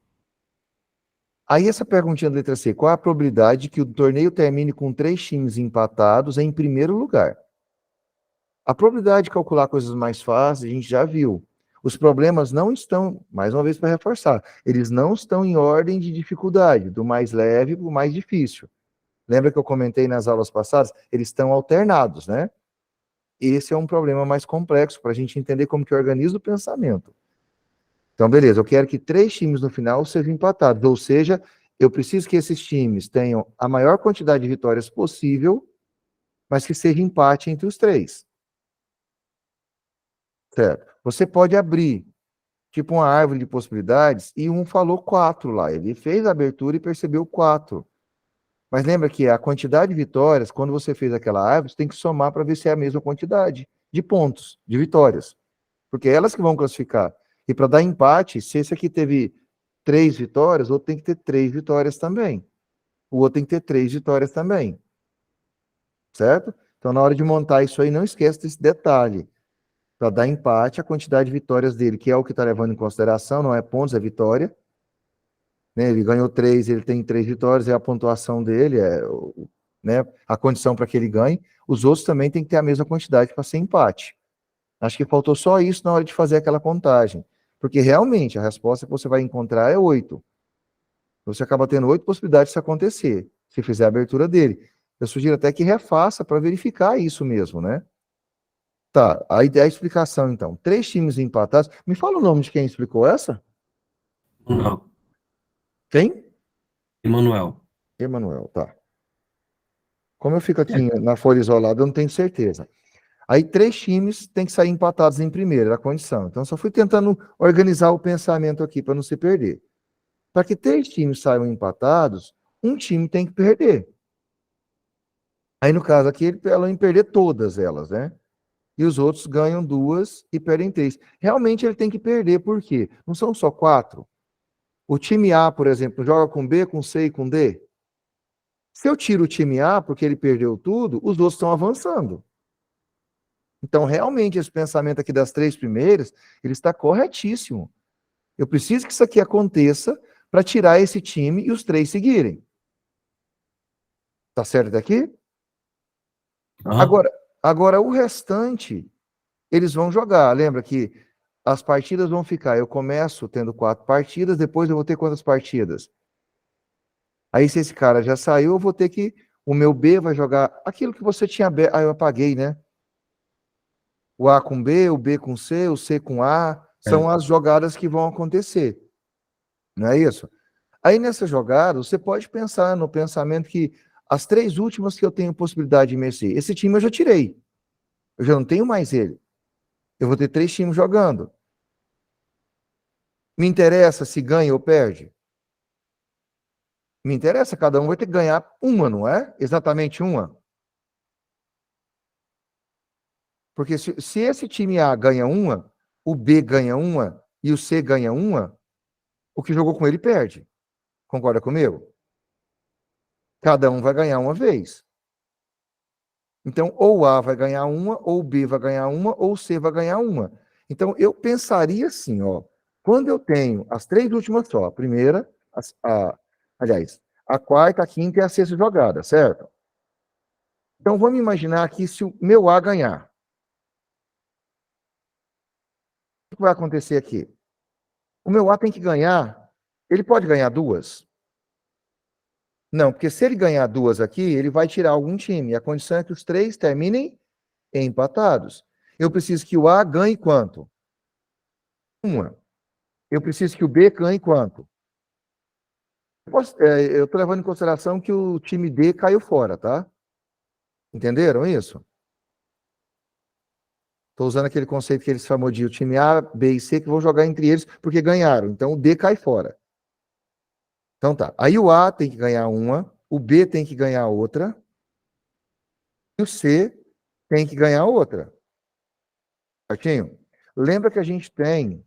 Aí essa perguntinha da letra C, qual a probabilidade de que o torneio termine com 3 times empatados em primeiro lugar? A probabilidade de calcular coisas mais fáceis, a gente já viu. Os problemas não estão, mais uma vez para reforçar, eles não estão em ordem de dificuldade, do mais leve para o mais difícil. Lembra que eu comentei nas aulas passadas? Eles estão alternados, né? Esse é um problema mais complexo para a gente entender como que organiza o pensamento. Então, beleza, eu quero que 3 times no final sejam empatados, ou seja, eu preciso que esses times tenham a maior quantidade de vitórias possível, mas que seja empate entre os 3. Certo? Você pode abrir, tipo uma árvore de possibilidades, e um falou 4 lá. Ele fez a abertura e percebeu 4. Mas lembra que a quantidade de vitórias, quando você fez aquela árvore, você tem que somar para ver se é a mesma quantidade de pontos, de vitórias. Porque é elas que vão classificar. E para dar empate, se esse aqui teve 3 vitórias, o outro tem que ter 3 vitórias também. o outro tem que ter 3 vitórias também. Certo? Então, na hora de montar isso aí, não esqueça desse detalhe. Para dar empate, a quantidade de vitórias dele, que é o que está levando em consideração, não é pontos, é vitória. Né? Ele ganhou 3, ele tem 3 vitórias, é a pontuação dele, né, a condição para que ele ganhe. Os outros também têm que ter a mesma quantidade para ser empate. Acho que faltou só isso na hora de fazer aquela contagem. Porque realmente a resposta que você vai encontrar é 8. Você acaba tendo 8 possibilidades disso acontecer, se fizer a abertura dele. Eu sugiro até que refaça para verificar isso mesmo, né? Tá, a explicação então. 3 times empatados. Me fala o nome de quem explicou essa? Não. Quem? Emanuel. Emanuel, tá. Como eu fico aqui na folha isolada, eu não tenho certeza. Aí 3 times têm que sair empatados em primeira, a condição. Então, só fui tentando organizar o pensamento aqui para não se perder. Para que 3 times saiam empatados, um time tem que perder. Aí, no caso aqui, ela vai perder todas elas, né? E os outros ganham 2 e perdem 3. Realmente ele tem que perder, por quê? Não são só 4. O time A, por exemplo, joga com B, com C e com D. Se eu tiro o time A, porque ele perdeu tudo, os outros estão avançando. Então, realmente, esse pensamento aqui das 3 primeiras, ele está corretíssimo. Eu preciso que isso aqui aconteça para tirar esse time e os 3 seguirem. Tá certo daqui? Aham. Agora, o restante, eles vão jogar. Lembra que as partidas vão ficar. Eu começo tendo 4 partidas, depois eu vou ter quantas partidas? Aí, se esse cara já saiu, eu vou ter que. O meu B vai jogar aquilo que você tinha. Ah, eu apaguei, né? O A com B, o B com C, o C com A. São as jogadas que vão acontecer. Não é isso? Aí, nessa jogada, você pode pensar no pensamento que as 3 últimas que eu tenho possibilidade de mexer, esse time eu já tirei. Eu já não tenho mais ele. Eu vou ter 3 times jogando. Me interessa se ganha ou perde? Me interessa, cada um vai ter que ganhar uma, não é? Exatamente uma. Porque se esse time A ganha uma, o B ganha uma e o C ganha uma, o que jogou com ele perde. Concorda comigo? Cada um vai ganhar uma vez. Então, ou o A vai ganhar uma, ou o B vai ganhar uma, ou o C vai ganhar uma. Então, eu pensaria assim, ó, quando eu tenho as 3 últimas só, a primeira, aliás, a quarta, a quinta e a sexta jogada, certo? Então, vamos imaginar aqui se o meu A ganhar. O que vai acontecer aqui? O meu A tem que ganhar, ele pode ganhar 2? Não, porque se ele ganhar 2 aqui, ele vai tirar algum time. E a condição é que os 3 terminem empatados. Eu preciso que o A ganhe quanto? 1. Eu preciso que o B ganhe quanto? Eu estou levando em consideração que o time D caiu fora, tá? Entenderam isso? Estou usando aquele conceito que eles chamam de o time A, B e C, que vão jogar entre eles porque ganharam. Então o D cai fora. Então tá. Aí o A tem que ganhar uma, o B tem que ganhar outra, e o C tem que ganhar outra. Certinho? Lembra que a gente tem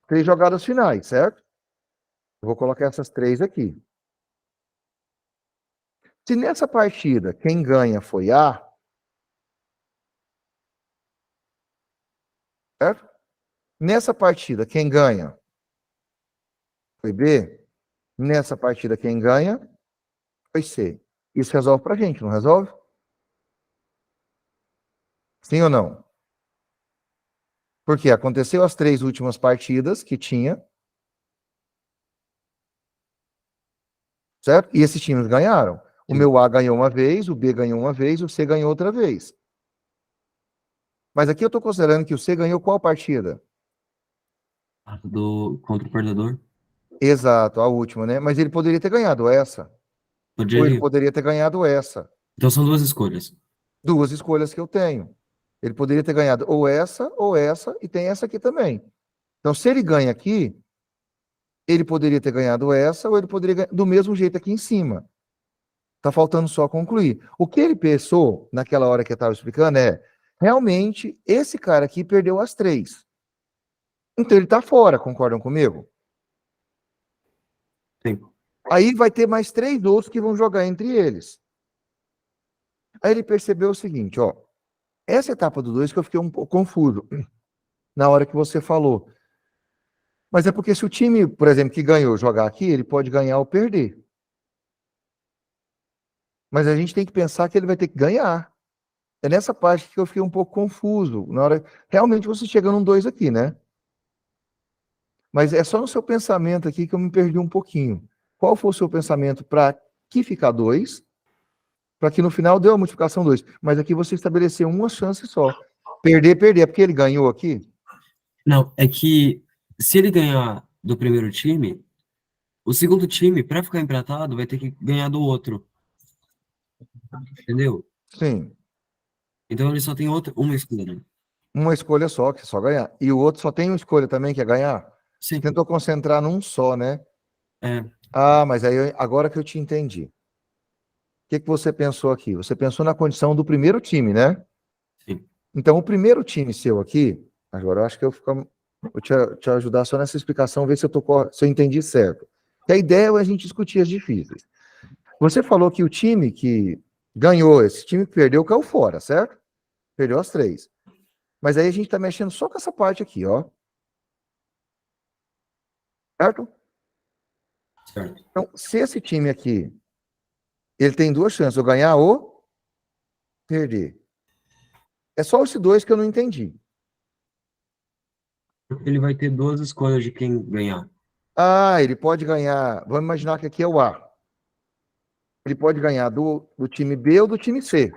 3 jogadas finais, certo? Eu vou colocar essas 3 aqui. Se nessa partida quem ganha foi A, certo? Nessa partida quem ganha foi B, nessa partida quem ganha foi C. Isso resolve pra gente, não resolve? Sim ou não? Porque aconteceu as 3 últimas partidas que tinha, certo? E esses times ganharam. O meu A ganhou uma vez, o B ganhou uma vez, o C ganhou outra vez. Mas aqui eu estou considerando que o C ganhou qual partida? Contra o perdedor. Exato, a última, né? Mas ele poderia ter ganhado essa. Ou ele Poderia. poderia ter ganhado essa. Então são 2 escolhas. 2 escolhas que eu tenho. Ele poderia ter ganhado ou essa, e tem essa aqui também. Então, se ele ganha aqui, ele poderia ter ganhado essa, ou ele poderia ganhar do mesmo jeito aqui em cima. Tá faltando só concluir. O que ele pensou, naquela hora que eu estava explicando, realmente, esse cara aqui perdeu as 3. Então, ele está fora, concordam comigo? Sim. Aí vai ter mais 3 outros que vão jogar entre eles. Aí ele percebeu o seguinte, ó. Essa etapa do 2 que eu fiquei um pouco confuso na hora que você falou. Mas é porque se o time, por exemplo, que ganhou jogar aqui, ele pode ganhar ou perder. Mas a gente tem que pensar que ele vai ter que ganhar. É nessa parte que eu fiquei um pouco confuso. Na hora, realmente você chega num 2 aqui, né? Mas é só no seu pensamento aqui que eu me perdi um pouquinho. Qual foi o seu pensamento para que ficar 2? Para que no final dê a multiplicação 2. Mas aqui você estabeleceu uma chance só. Perder, perder. É porque ele ganhou aqui? Não, é que se ele ganhar do primeiro time, o segundo time, para ficar empatado, vai ter que ganhar do outro. Entendeu? Sim. Então ele só tem uma escolha. Uma escolha só, que é só ganhar. E o outro só tem uma escolha também, que é ganhar? Você Sim. tentou concentrar num só, né? É. Ah, mas aí agora que eu te entendi. O que você pensou aqui? Você pensou na condição do primeiro time, né? Sim. Então, o primeiro time seu aqui, agora eu acho que vou te ajudar só nessa explicação, ver se eu entendi certo. Que a ideia é a gente discutir as difíceis. Você falou que o time que ganhou, esse time que perdeu, caiu fora, certo? Perdeu as 3. Mas aí a gente está mexendo só com essa parte aqui, ó. Certo? Certo. Então, se esse time aqui, ele tem 2 chances, ou ganhar ou perder. É só esses 2 que eu não entendi. Ele vai ter 2 escolhas de quem ganhar. Ah, ele pode ganhar, vamos imaginar que aqui é o A. Ele pode ganhar do time B ou do time C.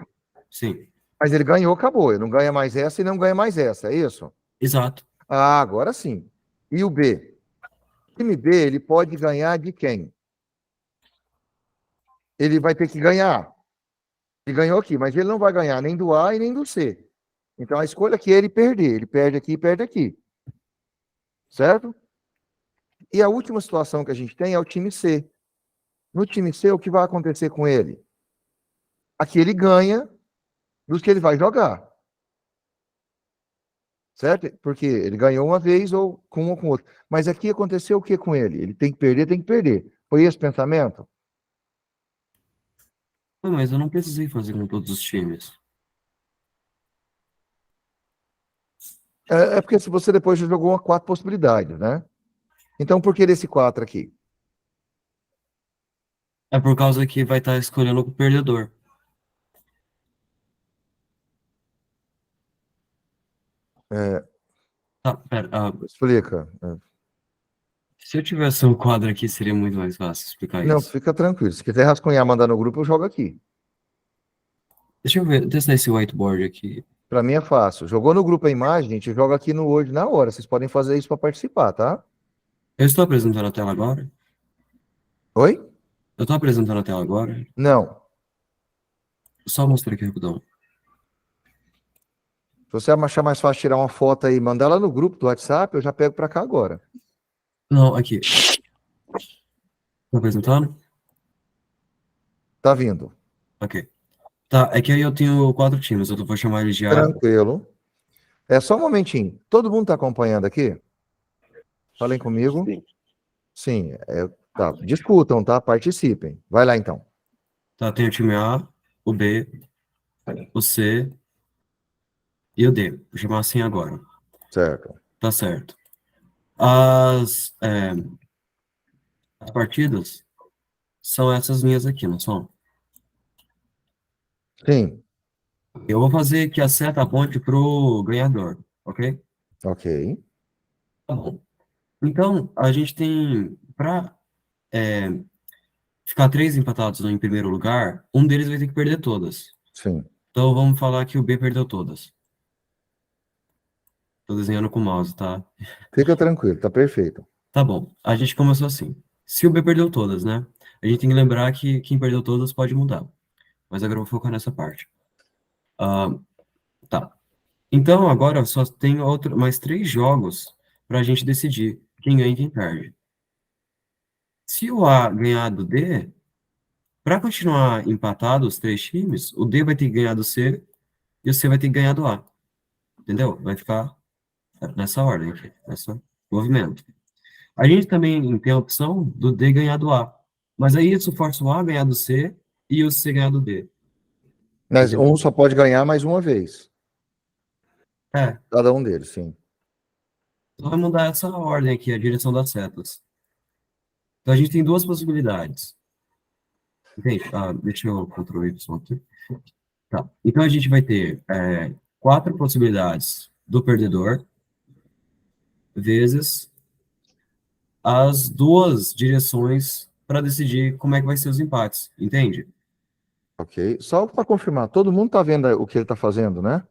Sim. Mas ele ganhou, acabou. Ele não ganha mais essa e não ganha mais essa, é isso? Exato. Ah, agora sim. E o B? O time B, ele pode ganhar de quem? Ele vai ter que ganhar. Ele ganhou aqui, mas ele não vai ganhar nem do A e nem do C. Então a escolha aqui é ele perder. Ele perde aqui e perde aqui. Certo? E a última situação que a gente tem é o time C. No time C, o que vai acontecer com ele? Aqui ele ganha dos que ele vai jogar. Certo? Porque ele ganhou uma vez ou com um ou com outro. Mas aqui aconteceu o que com ele? Ele tem que perder, tem que perder. Foi esse o pensamento? Não, mas eu não precisei fazer com todos os times. É porque se você depois já jogou 4 possibilidades, né? Então, por que desse 4 aqui? É por causa que vai estar escolhendo o perdedor. Tá, pera. Explica. Se eu tivesse um quadro aqui, seria muito mais fácil explicar Não, isso. fica tranquilo. Se quiser rascunhar, mandar no grupo, eu jogo aqui. Deixa eu ver, testar esse whiteboard aqui. Para mim é fácil. Jogou no grupo a imagem, a gente joga aqui no Word na hora. Vocês podem fazer isso para participar, tá? Eu estou apresentando a tela agora? Oi? Eu estou apresentando a tela agora? Não. Só mostrar aqui rapidão. Se você achar mais fácil tirar uma foto aí e mandar lá no grupo do WhatsApp, eu já pego para cá agora. Não, aqui. Estou apresentando? Tá vindo. Ok. Tá, é que aí eu tenho 4 times. Eu vou chamar eles de A. Tranquilo. É só um momentinho. Todo mundo tá acompanhando aqui? Falem comigo. Sim. Sim. Tá. Discutam, tá? Participem. Vai lá, então. Tá, tem o time A, o B, o C e o D. Vou chamar assim agora. Certo. Tá certo. As partidas são essas linhas aqui, não são? Sim. Eu vou fazer que a seta aponte pro ganhador, ok? Ok. Tá bom. Então, a gente tem, para ficar 3 empatados em primeiro lugar, um deles vai ter que perder todas. Sim. Então, vamos falar que o B perdeu todas. Tô desenhando com o mouse, tá? Fica tranquilo, tá perfeito. Tá bom. A gente começou assim. Se o B perdeu todas, né? A gente tem que lembrar que quem perdeu todas pode mudar. Mas agora eu vou focar nessa parte. Tá. Então, agora só tem mais 3 jogos pra gente decidir quem ganha e quem perde. Se o A ganhar do D, para continuar empatado os 3 times, o D vai ter que ganhar do C e o C vai ter que ganhar do A. Entendeu? Vai ficar nessa ordem aqui, nesse movimento. A gente também tem a opção do D ganhar do A. Mas aí isso força o A a ganhar do C e o C ganhar do D. Mas Entendeu? um só pode ganhar mais uma vez. É, Cada um deles, sim. então vai mudar essa ordem aqui, a direção das setas. Então a gente tem duas possibilidades. Entende? Deixa eu Ctrl Y aqui. Tá. Então a gente vai ter 4 possibilidades do perdedor vezes as duas direções para decidir como é que vai ser os empates, entende? Ok. Só para confirmar, todo mundo está vendo o que ele está fazendo, né?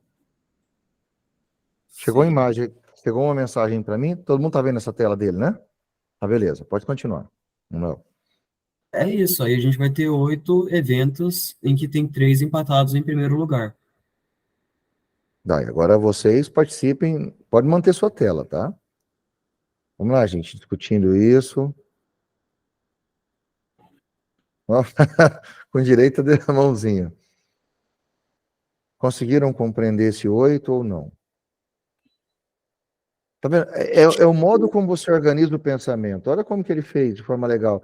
Chegou a Sim. imagem, chegou uma mensagem para mim, todo mundo está vendo essa tela dele, né? Tá, beleza, pode continuar. Não. É isso, aí a gente vai ter 8 eventos em que tem 3 empatados em primeiro lugar. Daí, agora vocês participem, pode manter sua tela, tá? Vamos lá, gente, discutindo isso. Ó, com direita da mãozinha. Conseguiram compreender esse 8 ou não? Tá vendo? É o modo como você organiza o pensamento. Olha como que ele fez de forma legal.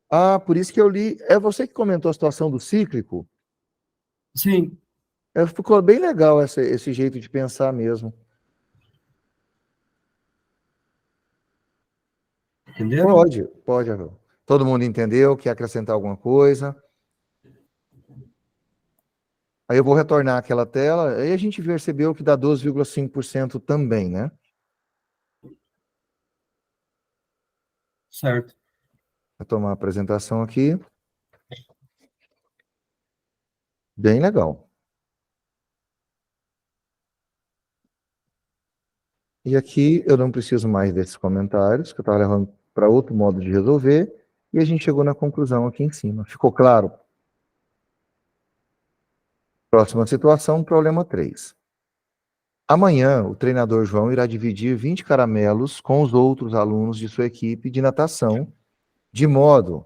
Ah, por isso que eu li. É você que comentou a situação do cíclico? Sim, Ficou bem legal esse jeito de pensar mesmo. entenderam? Pode. Todo mundo entendeu? Quer acrescentar alguma coisa? Aí eu vou retornar aquela tela, aí a gente percebeu que dá 12,5% também, né? Certo. Vou tomar a apresentação aqui. Bem legal. E aqui eu não preciso mais desses comentários, que eu estava levando para outro modo de resolver, e a gente chegou na conclusão aqui em cima. Ficou claro? Próxima situação, problema 3. Amanhã, o treinador João irá dividir 20 caramelos com os outros alunos de sua equipe de natação, de modo...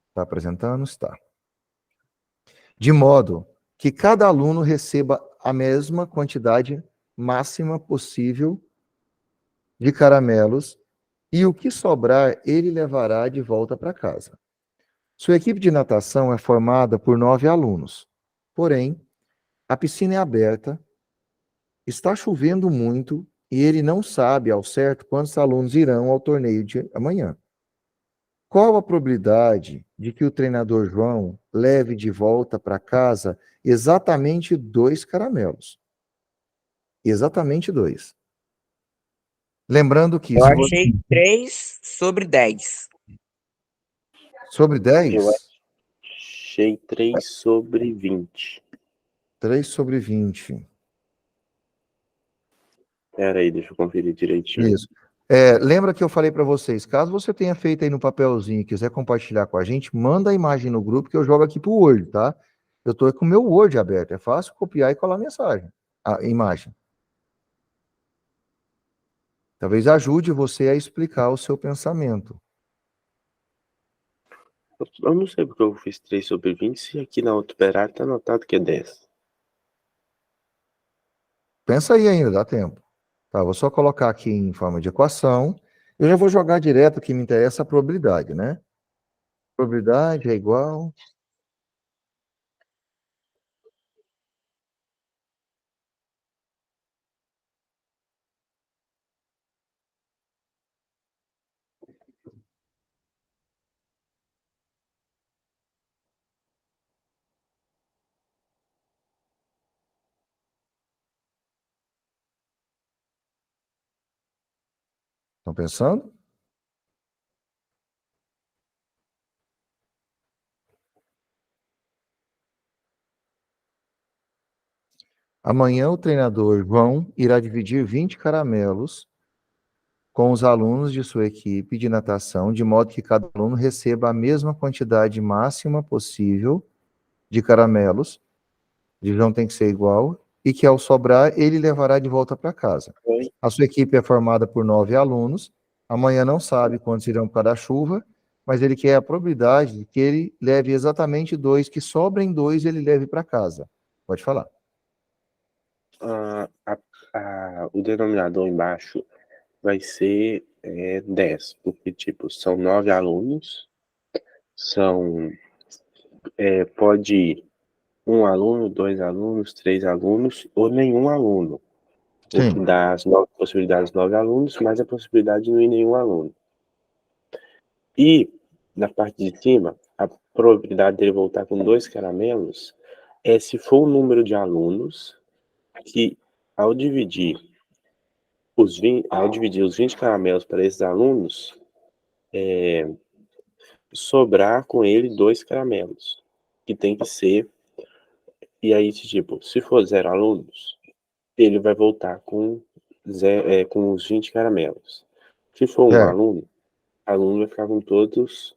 Está apresentando? Está. De modo que cada aluno receba a mesma quantidade máxima possível de caramelos e o que sobrar ele levará de volta para casa. Sua equipe de natação é formada por 9 alunos. Porém, a piscina é aberta, está chovendo muito e ele não sabe ao certo quantos alunos irão ao torneio de amanhã. Qual a probabilidade de que o treinador João leve de volta para casa exatamente 2 caramelos? Exatamente 2. Lembrando que Eu se você... achei 3/10. Sobre 10, Eu achei 3/20. 3 sobre 20. Pera aí, deixa eu conferir direitinho. Isso. Lembra que eu falei para vocês, caso você tenha feito aí no papelzinho e quiser compartilhar com a gente, manda a imagem no grupo que eu jogo aqui pro Word, tá? Eu estou com o meu Word aberto, é fácil copiar e colar a mensagem, a imagem. Talvez ajude você a explicar o seu pensamento. Eu não sei porque eu fiz 3/20, se aqui na outra operária tá anotado que é 10. Pensa aí ainda, dá tempo. Tá, vou só colocar aqui em forma de equação. Eu já vou jogar direto, o que me interessa é a probabilidade, né? Probabilidade é igual... Estão pensando? Amanhã o treinador João irá dividir 20 caramelos com os alunos de sua equipe de natação, de modo que cada aluno receba a mesma quantidade máxima possível de caramelos, a divisão tem que ser igual, e que ao sobrar ele levará de volta para casa. Oi? A sua equipe é formada por 9 alunos, amanhã não sabe quantos irão por causa da chuva, mas ele quer a probabilidade de que ele leve exatamente 2, que sobrem 2 ele leve para casa. Pode falar. O denominador embaixo vai ser 10, porque, tipo, são 9 alunos, Pode ir um aluno, 2 alunos, 3 alunos ou nenhum aluno. O que Sim. dá as 9 possibilidades, 9 alunos, mais a possibilidade de não ir nenhum aluno. E, na parte de cima, a probabilidade dele voltar com 2 caramelos é se for o número de alunos que, ao dividir os 20 caramelos para esses alunos, sobrar com ele 2 caramelos, que tem que ser. E aí, tipo, se for 0 alunos, ele vai voltar com os 20 caramelos. Se for um Certo. aluno, o aluno vai ficar com todos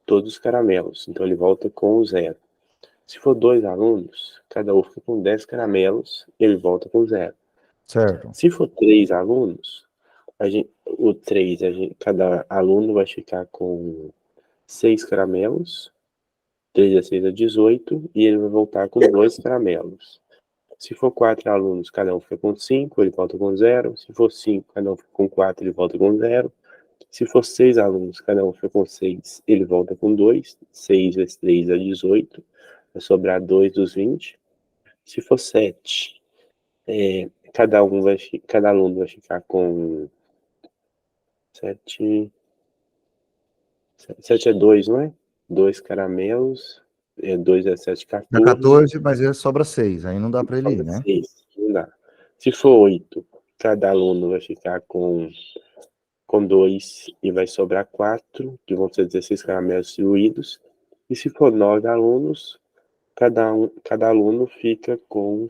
os caramelos, então ele volta com o 0. Se for 2 alunos, cada um fica com 10 caramelos, ele volta com 0. Certo. Se for 3 alunos, cada aluno vai ficar com 6 caramelos, 3 a 6 é 18, e ele vai voltar com 2 caramelos. Se for 4 alunos, cada um fica com 5, ele volta com 0. Se for 5, cada um fica com 4, ele volta com 0. Se for 6 alunos, cada um fica com 6, ele volta com 2. 6 vezes 3 é 18, vai sobrar 2 dos 20. Se for 7, cada aluno vai ficar com 7. 7 é 2, não é? 2 caramelos. 2 é 7, Dá 14. 14, mas ele sobra 6. Aí não dá para ele ir, Sobra né? 6, não dá. Se for 8, cada aluno vai ficar com 2 e vai sobrar 4, que vão ser 16 caramelos distribuídos. E se for 9 alunos, cada aluno fica com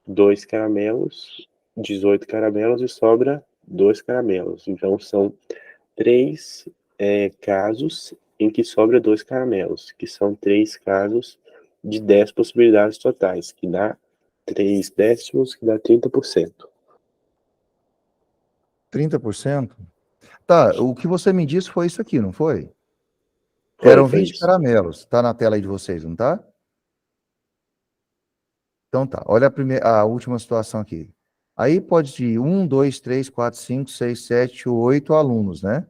2 caramelos, 18 caramelos e sobra 2 caramelos. Então são 3 casos em que sobra 2 caramelos, que são 3 casos de 10 possibilidades totais, que dá 3 décimos, que dá 30%. 30%? Tá, o que você me disse foi isso aqui, não foi? Foi Eram 20 isso. caramelos. Tá na tela aí de vocês, não tá? Então tá. Olha a última situação aqui. Aí pode ir 1, 2, 3, 4, 5, 6, 7, 8 alunos, né?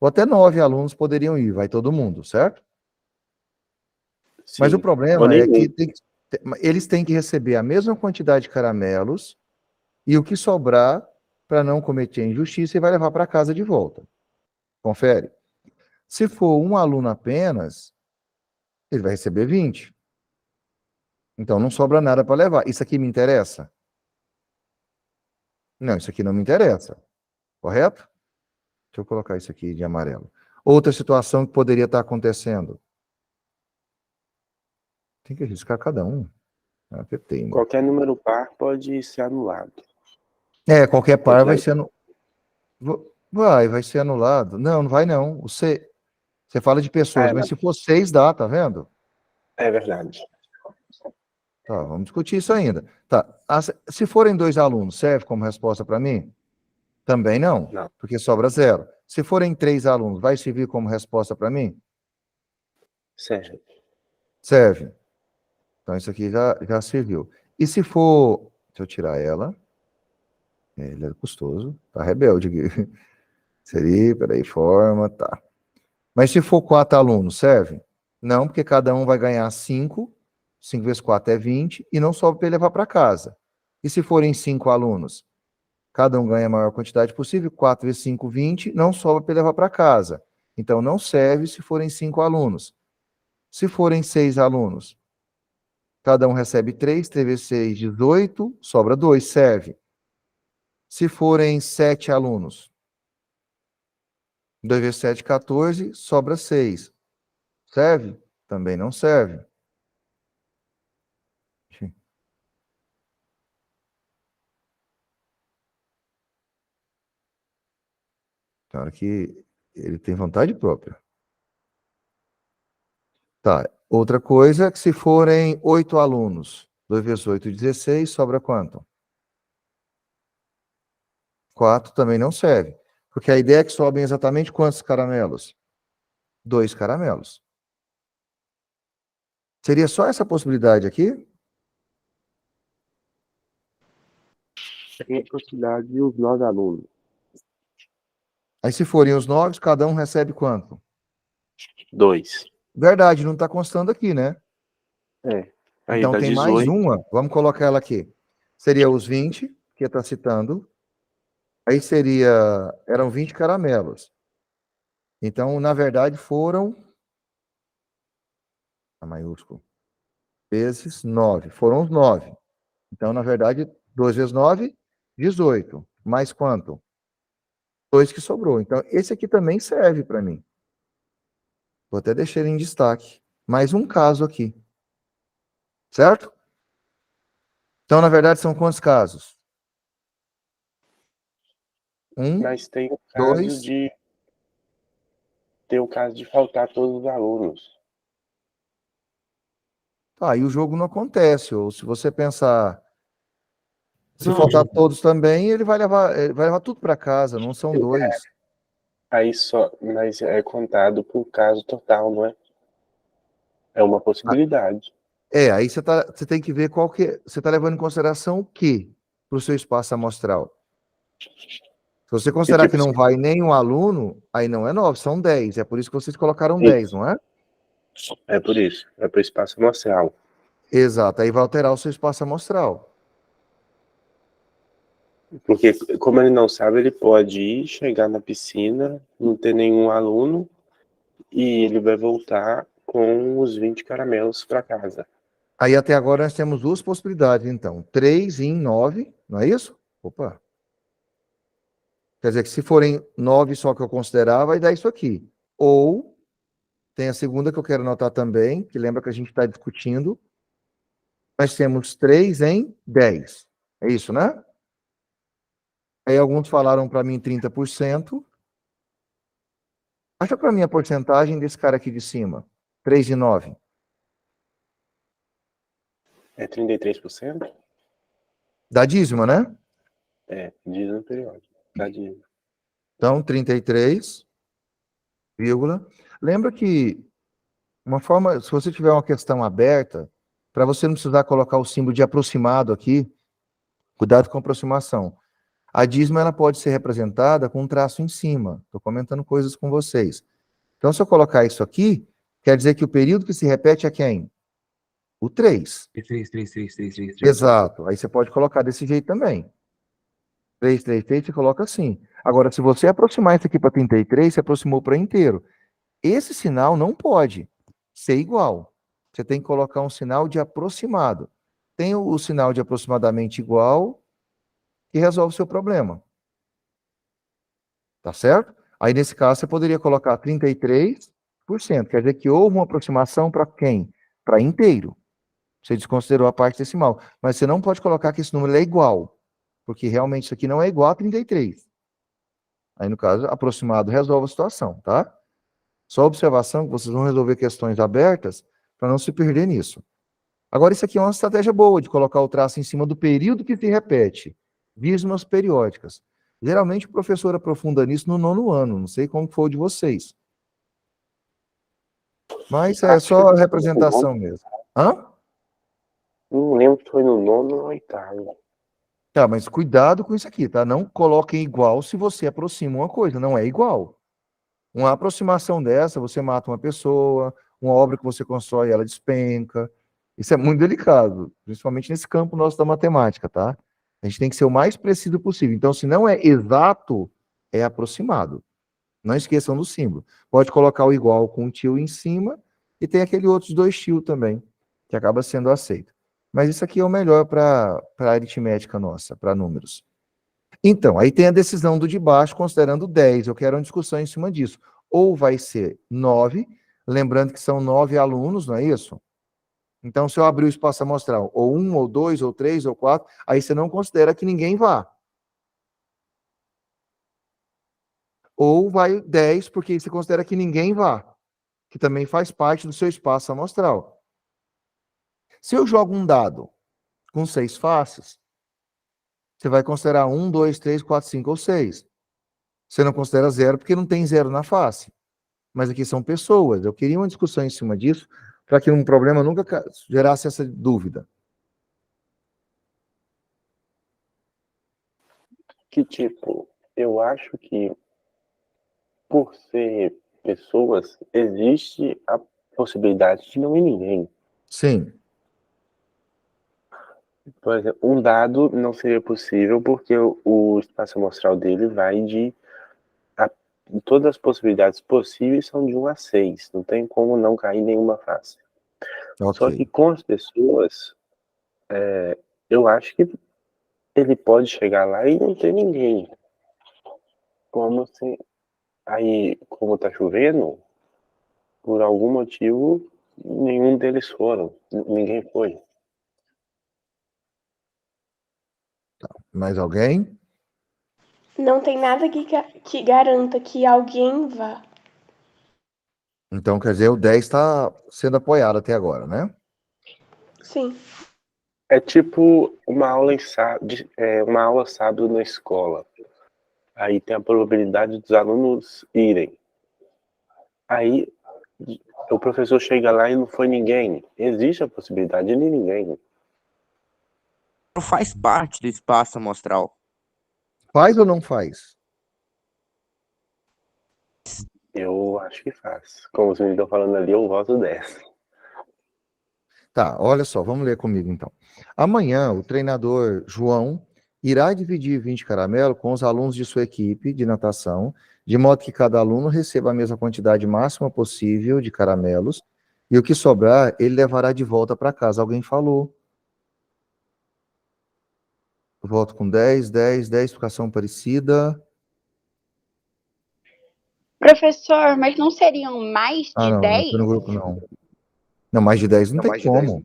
Ou até 9 alunos poderiam ir, vai todo mundo, certo? Mas o Sim. Ou problema é nenhum. que eles têm que receber a mesma quantidade de caramelos e o que sobrar para não cometer injustiça e vai levar para casa de volta. Confere. Se for um aluno apenas, ele vai receber 20. Então não sobra nada para levar. Isso aqui me interessa? Não, isso aqui não me interessa. Correto? Deixa eu colocar isso aqui de amarelo. Outra situação que poderia estar acontecendo. Tem que riscar cada um. Apertei, mano. Qualquer número par pode ser anulado. Qualquer par Pode vai dar. ser vai ser anulado. Não, não vai não. Você fala de pessoas, mas se for 6 dá, tá vendo? É verdade. Tá, vamos discutir isso ainda. Tá. Se forem 2 alunos, serve como resposta para mim? Também não, Não. porque sobra 0. Se forem 3 alunos, vai servir como resposta para mim? Serve. Serve. Então isso aqui já serviu. E se for, deixa eu tirar ela. Ele é custoso, tá rebelde aqui. Seria, peraí, forma, tá. Mas se for 4 alunos, serve? Não, porque cada um vai ganhar 5. 5 vezes 4 é 20 e não sobra para ele levar para casa. E se forem 5 alunos? Cada um ganha a maior quantidade possível, 4 vezes 5, 20, não sobra para ele levar para casa. Então não serve se forem 5 alunos. Se forem 6 alunos, cada um recebe 3, 3 vezes 6, 18, sobra 2, serve. Se forem 7 alunos, 2 vezes 7, 14, sobra 6. Serve? Também não serve. Claro que ele tem vontade própria. Tá. Outra coisa, que se forem 8 alunos, 2 vezes 8, 16, sobra quanto? 4 também não serve. Porque a ideia é que sobem exatamente quantos caramelos? 2 caramelos. Seria só essa possibilidade aqui? Tem a possibilidade de os 9 alunos. Aí se forem os 9, cada um recebe quanto? 2. Verdade, não está constando aqui, né? Aí Então dá tem mais 18. uma. Vamos colocar ela aqui. Seria os 20, que está citando. Aí eram 20 caramelos. Então, na verdade, foram, a maiúsculo, vezes 9. Foram os 9. Então, na verdade, 2 vezes 9, 18. Mais quanto? 2 que sobrou. Então, esse aqui também serve para mim. Vou até deixar ele em destaque. Mais um caso aqui. Certo? Então, na verdade, são quantos casos? Mas tem o caso 2. de faltar todos os alunos. Aí o jogo não acontece. Ou se você pensar, se Não, faltar todos também, ele vai levar tudo para casa, não são 2. Aí só, mas é contado por caso total, não é? É uma possibilidade. Aí você tem que ver qual que. Você está levando em consideração o que para o seu espaço amostral. Se você Que considerar tipo, que não vai nenhum aluno, aí não é 9, são 10. É por isso que vocês colocaram 10, não é? é por isso, é para o espaço amostral. Exato, aí vai alterar o seu espaço amostral. Porque, como ele não sabe, ele pode ir, chegar na piscina, não ter nenhum aluno, e ele vai voltar com os 20 caramelos para casa. Aí até agora nós temos duas possibilidades, então. 3 em 9, não é isso? Opa. Quer dizer que se forem 9 só que eu considerar, vai dar isso aqui. Ou tem a segunda que eu quero anotar também, que lembra que a gente está discutindo. Nós temos 3 em 10. É isso, né? Aí alguns falaram para mim 30%. Acha para mim a porcentagem desse cara aqui de cima. 3 em 9. É 33%? Dá dízima, né? É, diz no periódico. Tá dízimo. Então, 33, vírgula. Lembra que uma forma, se você tiver uma questão aberta, para você não precisar colocar o símbolo de aproximado aqui, cuidado com a aproximação. A dízima ela pode ser representada com um traço em cima. Estou comentando coisas com vocês. Então, se eu colocar isso aqui, quer dizer que o período que se repete é quem? O 3. 3. Exato. Aí você pode colocar desse jeito também. 3, 3, 3, você coloca assim. Agora, se você aproximar isso aqui para 33, você aproximou para inteiro. Esse sinal não pode ser igual. Você tem que colocar um sinal de aproximado. Tem o sinal de aproximadamente igual que resolve o seu problema. Tá certo? Aí, nesse caso, você poderia colocar 33%. Quer dizer que houve uma aproximação para quem? Para inteiro. Você desconsiderou a parte decimal. Mas você não pode colocar que esse número é igual. Porque realmente isso aqui não é igual a 33. Aí, no caso, aproximado resolve a situação, tá? Só observação que vocês vão resolver questões abertas para não se perder nisso. Agora, isso aqui é uma estratégia boa de colocar o traço em cima do período que se repete. Dízimas periódicas. Geralmente o professor aprofunda nisso no 9º ano. Não sei como foi o de vocês. Mas é só representação mesmo. Hã? Não lembro se foi no 9º ou no 8º. Tá, mas cuidado com isso aqui, tá? Não coloquem igual se você aproxima uma coisa. Não é igual. Uma aproximação dessa, você mata uma pessoa, uma obra que você constrói, ela despenca. Isso é muito delicado, principalmente nesse campo nosso da matemática, tá? A gente tem que ser o mais preciso possível. Então, se não é exato, é aproximado. Não esqueçam do símbolo. Pode colocar o igual com um tio em cima e tem aquele outros 2 tio também, que acaba sendo aceito. Mas isso aqui é o melhor para a aritmética nossa, para números. Então, aí tem a decisão do de baixo, considerando 10. Eu quero uma discussão em cima disso. Ou vai ser 9, lembrando que são 9 alunos, não é isso? Então, se eu abrir o espaço amostral, ou 1, ou 2, ou 3, ou 4, aí você não considera que ninguém vá. Ou vai 10, porque você considera que ninguém vá, que também faz parte do seu espaço amostral. Se eu jogo um dado com 6 faces, você vai considerar 1, 2, 3, 4, 5 ou 6. Você não considera 0 porque não tem 0 na face. Mas aqui são pessoas. Eu queria uma discussão em cima disso, para que um problema nunca gerasse essa dúvida. Que tipo, eu acho que por ser pessoas, existe possibilidade de não ir ninguém. Sim. Por exemplo, um dado não seria possível porque o espaço amostral dele vai de... todas as possibilidades possíveis são de 1 a 6. Não tem como não cair nenhuma face. Só que Ok. com as pessoas, eu acho que ele pode chegar lá e não ter ninguém. Como se... Aí, como tá chovendo, por algum motivo, nenhum deles foram. Ninguém foi. Mais alguém? Não tem nada que garanta que alguém vá. Então, quer dizer, o 10 está sendo apoiado até agora, né? Sim. É tipo uma aula uma aula sábado na escola. Aí tem a probabilidade dos alunos irem. Aí o professor chega lá e não foi ninguém. Existe a possibilidade de ninguém. Faz parte do espaço amostral. Faz ou não faz? Eu acho que faz. Como os meninos estão falando ali, eu voto 10. Tá, olha só, vamos ler comigo então. Amanhã, o treinador João irá dividir 20 caramelos com os alunos de sua equipe de natação, de modo que cada aluno receba a mesma quantidade máxima possível de caramelos, e o que sobrar, ele levará de volta para casa. Alguém falou. Volto com 10, 10, 10, explicação parecida. Professor, mas não seriam mais Ah, de não 10? foi no grupo, não. Não, mais de 10 não tem como.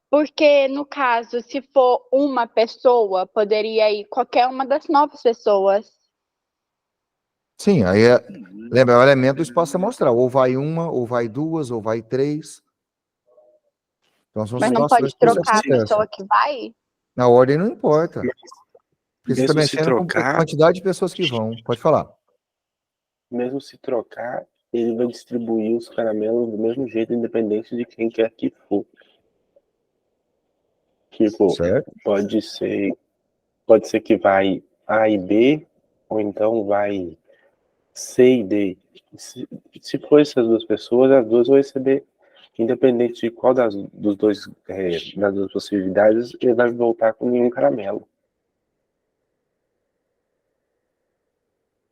Porque, no caso, se for uma pessoa, poderia ir qualquer uma das 9 pessoas. Sim, aí lembra, é o elemento do espaço amostral. Ou vai uma, ou vai duas, ou vai 3. Então são Mas não situações pode que isso trocar a acontece. pessoa que vai? Na ordem não importa. Porque você está Mesmo se mexendo com a trocar, quantidade de pessoas que vão. Pode falar. mesmo se trocar, ele vai distribuir os caramelos do mesmo jeito, independente de quem quer que for. Tipo, Certo? pode ser que vai A e B, ou então vai C e D. Se for essas duas pessoas, as duas vão receber, independente de qual das duas possibilidades, ele vai voltar com nenhum caramelo.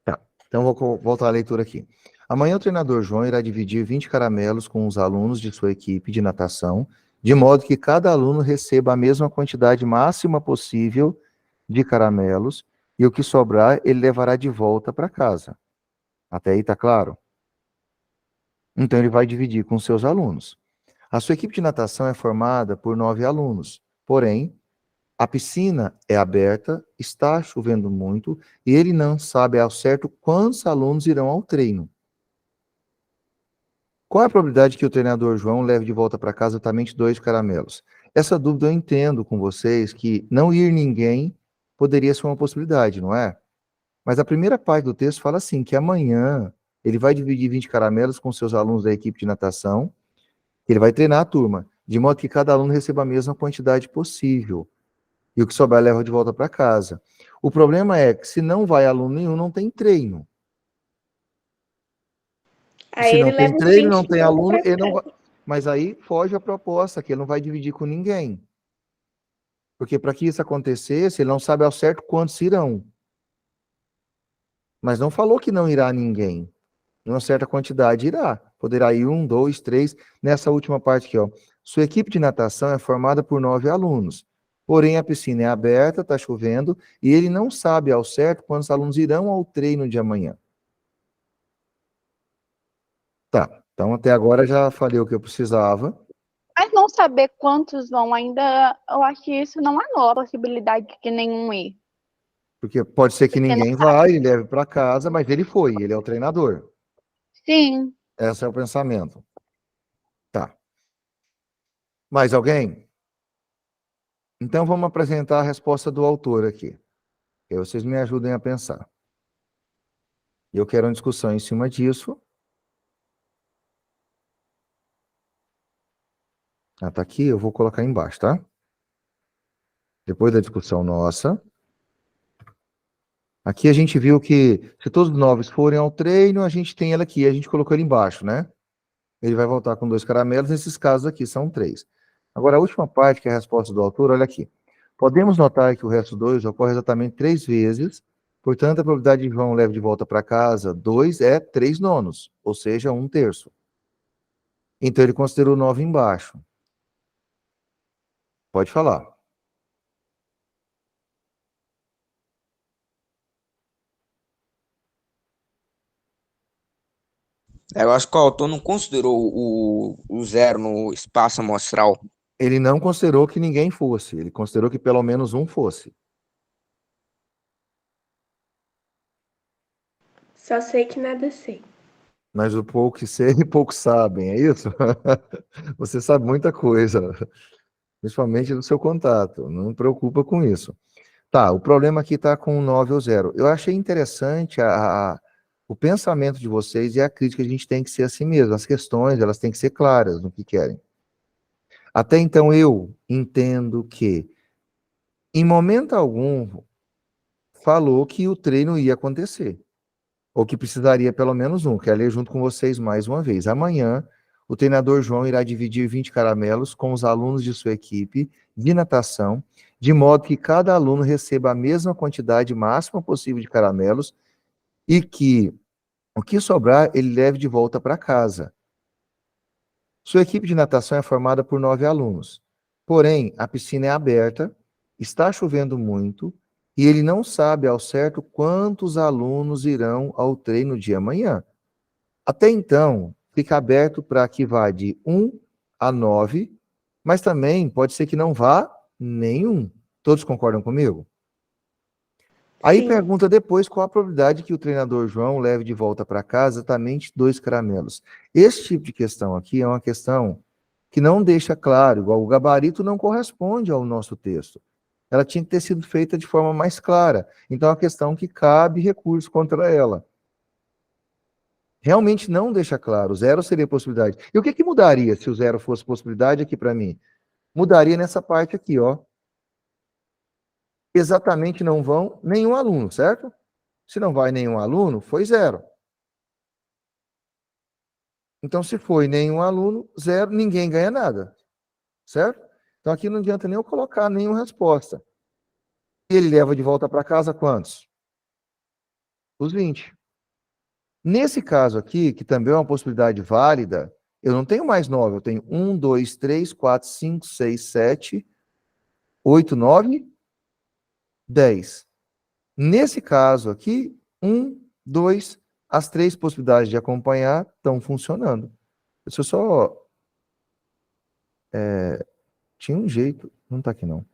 Tá. Então vou voltar à leitura aqui. Amanhã o treinador João irá dividir 20 caramelos com os alunos de sua equipe de natação, de modo que cada aluno receba a mesma quantidade máxima possível de caramelos, e o que sobrar ele levará de volta para casa. Até aí tá claro? Então ele vai dividir com seus alunos. A sua equipe de natação é formada por 9 alunos, porém, a piscina é aberta, está chovendo muito, e ele não sabe ao certo quantos alunos irão ao treino. Qual é a probabilidade que o treinador João leve de volta para casa exatamente 2 caramelos? Essa dúvida eu entendo com vocês que não ir ninguém poderia ser uma possibilidade, não é? Mas a primeira parte do texto fala assim, que amanhã ele vai dividir 20 caramelos com seus alunos da equipe de natação, ele vai treinar a turma, de modo que cada aluno receba a mesma quantidade possível. E o que sobrar leva de volta para casa. O problema é que se não vai aluno nenhum, não tem treino. E Aí se ele não tem leva os treino, 20 não tem todos aluno, pra ele não vai... casa. Mas aí foge a proposta, que ele não vai dividir com ninguém. Porque para que isso acontecesse, ele não sabe ao certo quantos irão. Mas não falou que não irá ninguém. Uma certa quantidade irá. Poderá ir 1, 2, 3. Nessa última parte aqui, ó. Sua equipe de natação é formada por 9 alunos. Porém, a piscina é aberta, está chovendo, e ele não sabe ao certo quantos alunos irão ao treino de amanhã. Tá. Então, até agora já falei o que eu precisava. Mas não saber quantos vão ainda, eu acho que isso não anula a possibilidade de que nenhum ir. Porque pode ser que Porque não ninguém vá, ele leve para casa, mas ele foi, ele é o treinador. Sim. Esse é o pensamento. Tá. Mais alguém? Então vamos apresentar a resposta do autor aqui. E aí vocês me ajudem a pensar. E eu quero uma discussão em cima disso. Ah, tá aqui, eu vou colocar embaixo, tá? Depois da discussão nossa. Aqui a gente viu que se todos os 9 forem ao treino, a gente tem ela aqui, a gente colocou ele embaixo, né? ele vai voltar com 2 caramelos, nesses casos aqui são 3. Agora, a última parte, que é a resposta do autor, olha aqui. Podemos notar que o resto 2 ocorre exatamente 3 vezes, portanto, a probabilidade de João leve de volta para casa 2 é 3 nonos, ou seja, 1/3. Então, ele considerou 9 embaixo. Pode falar. Eu acho que o autor não considerou o zero no espaço amostral. Ele não considerou que ninguém fosse, ele considerou que pelo menos um fosse. Só sei que nada sei. Mas o pouco que sei, poucos sabem, é isso? Você sabe muita coisa, principalmente do seu contato, não preocupa com isso. Tá, o problema aqui está com 9 ou 0. Eu achei interessante o pensamento de vocês e a crítica, a gente tem que ser assim mesmo, as questões, elas têm que ser claras no que querem. Até então, eu entendo que, em momento algum, falou que o treino ia acontecer, ou que precisaria pelo menos um. Quero ler junto com vocês mais uma vez. Amanhã, o treinador João irá dividir 20 caramelos com os alunos de sua equipe de natação, de modo que cada aluno receba a mesma quantidade máxima possível de caramelos e que o que sobrar ele leve de volta para casa. Sua equipe de natação é formada por 9 alunos. Porém, a piscina é aberta, está chovendo muito e ele não sabe ao certo quantos alunos irão ao treino de amanhã. Até então, fica aberto para que vá de 1 a 9, mas também pode ser que não vá nenhum. Todos concordam comigo? Aí Sim. pergunta depois qual a probabilidade que o treinador João leve de volta para casa exatamente 2 caramelos. Esse tipo de questão aqui é uma questão que não deixa claro, igual o gabarito não corresponde ao nosso texto. Ela tinha que ter sido feita de forma mais clara. Então, é uma questão que cabe recurso contra ela. Realmente não deixa claro. 0 seria possibilidade. E o que mudaria se o 0 fosse possibilidade aqui para mim? Mudaria nessa parte aqui, ó. Exatamente não vão nenhum aluno, certo? Se não vai nenhum aluno, foi 0. Então, se foi nenhum aluno, 0, ninguém ganha nada, certo? Então, aqui não adianta nem eu colocar nenhuma resposta. Ele leva de volta para casa quantos? Os 20. Nesse caso aqui, que também é uma possibilidade válida, eu não tenho mais 9, eu tenho 1, 2, 3, 4, 5, 6, 7, 8, 9, 10. Nesse caso aqui, 1, 2, as 3 possibilidades de acompanhar estão funcionando. Deixa eu só... tinha um jeito, não está aqui não.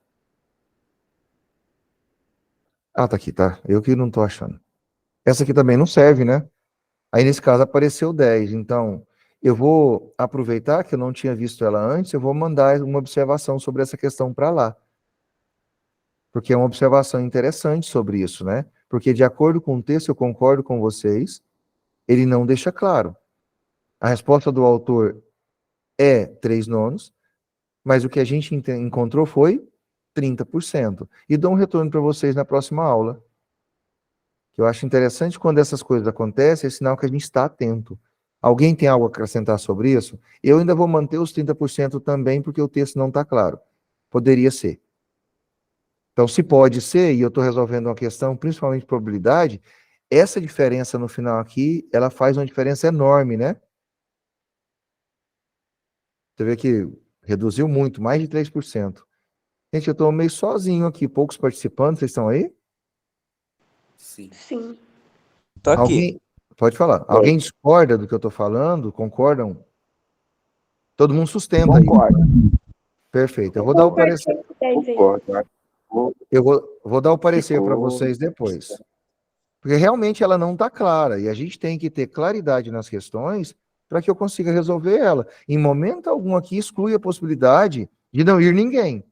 Ah, tá aqui, tá. Eu que não estou achando. Essa aqui também não serve, né? Aí, nesse caso, apareceu 10. Então, eu vou aproveitar que eu não tinha visto ela antes, eu vou mandar uma observação sobre essa questão para lá. Porque é uma observação interessante sobre isso, né? Porque, de acordo com o texto, eu concordo com vocês, ele não deixa claro. A resposta do autor é 3 nonos, mas o que a gente encontrou foi 30%. E dou um retorno para vocês na próxima aula. Que eu acho interessante quando essas coisas acontecem, é sinal que a gente está atento. Alguém tem algo a acrescentar sobre isso? Eu ainda vou manter os 30% também, porque o texto não está claro. Poderia ser. Então, se pode ser, e eu estou resolvendo uma questão, principalmente de probabilidade, essa diferença no final aqui, ela faz uma diferença enorme, né? Você vê que reduziu muito, mais de 3%. Gente, eu estou meio sozinho aqui, poucos participantes, vocês estão aí? Sim. Sim. Tô aqui. Alguém, pode falar. Alguém discorda do que eu estou falando? Concordam? Todo mundo sustenta aí. Concordo. Perfeito. Eu vou dar o parecer. Concordo. Eu vou dar o parecer para Ficou- vocês depois. Porque realmente ela não está clara. E a gente tem que ter claridade nas questões para que eu consiga resolver ela. Em momento algum aqui exclui a possibilidade de não ir ninguém.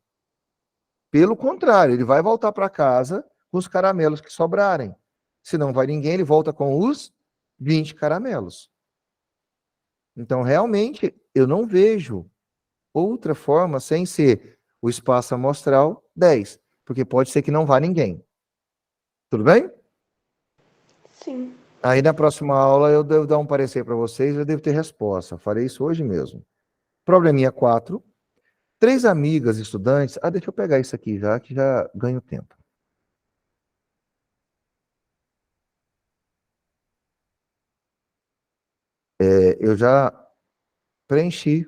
Pelo contrário, ele vai voltar para casa com os caramelos que sobrarem. Se não vai ninguém, ele volta com os 20 caramelos. Então, realmente, eu não vejo outra forma sem ser o espaço amostral 10, porque pode ser que não vá ninguém. Tudo bem? Sim. Aí na próxima aula eu devo dar um parecer para vocês, eu devo ter resposta. Farei isso hoje mesmo. Probleminha 4. 3 amigas estudantes. Deixa eu pegar isso aqui já, que já ganho tempo. Eu já preenchi.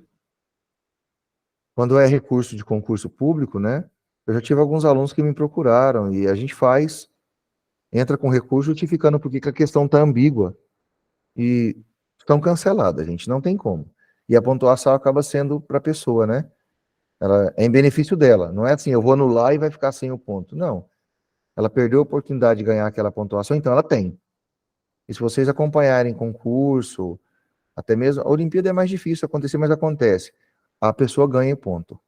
Quando é recurso de concurso público, né? Eu já tive alguns alunos que me procuraram e a gente entra com recurso justificando porque que a questão está ambígua e estão canceladas, gente, não tem como. E a pontuação acaba sendo para a pessoa, né? Ela é em benefício dela, não é assim, eu vou anular e vai ficar sem o ponto. Não. Ela perdeu a oportunidade de ganhar aquela pontuação, então ela tem. E se vocês acompanharem concurso, até mesmo, a Olimpíada é mais difícil acontecer, mas acontece. A pessoa ganha ponto.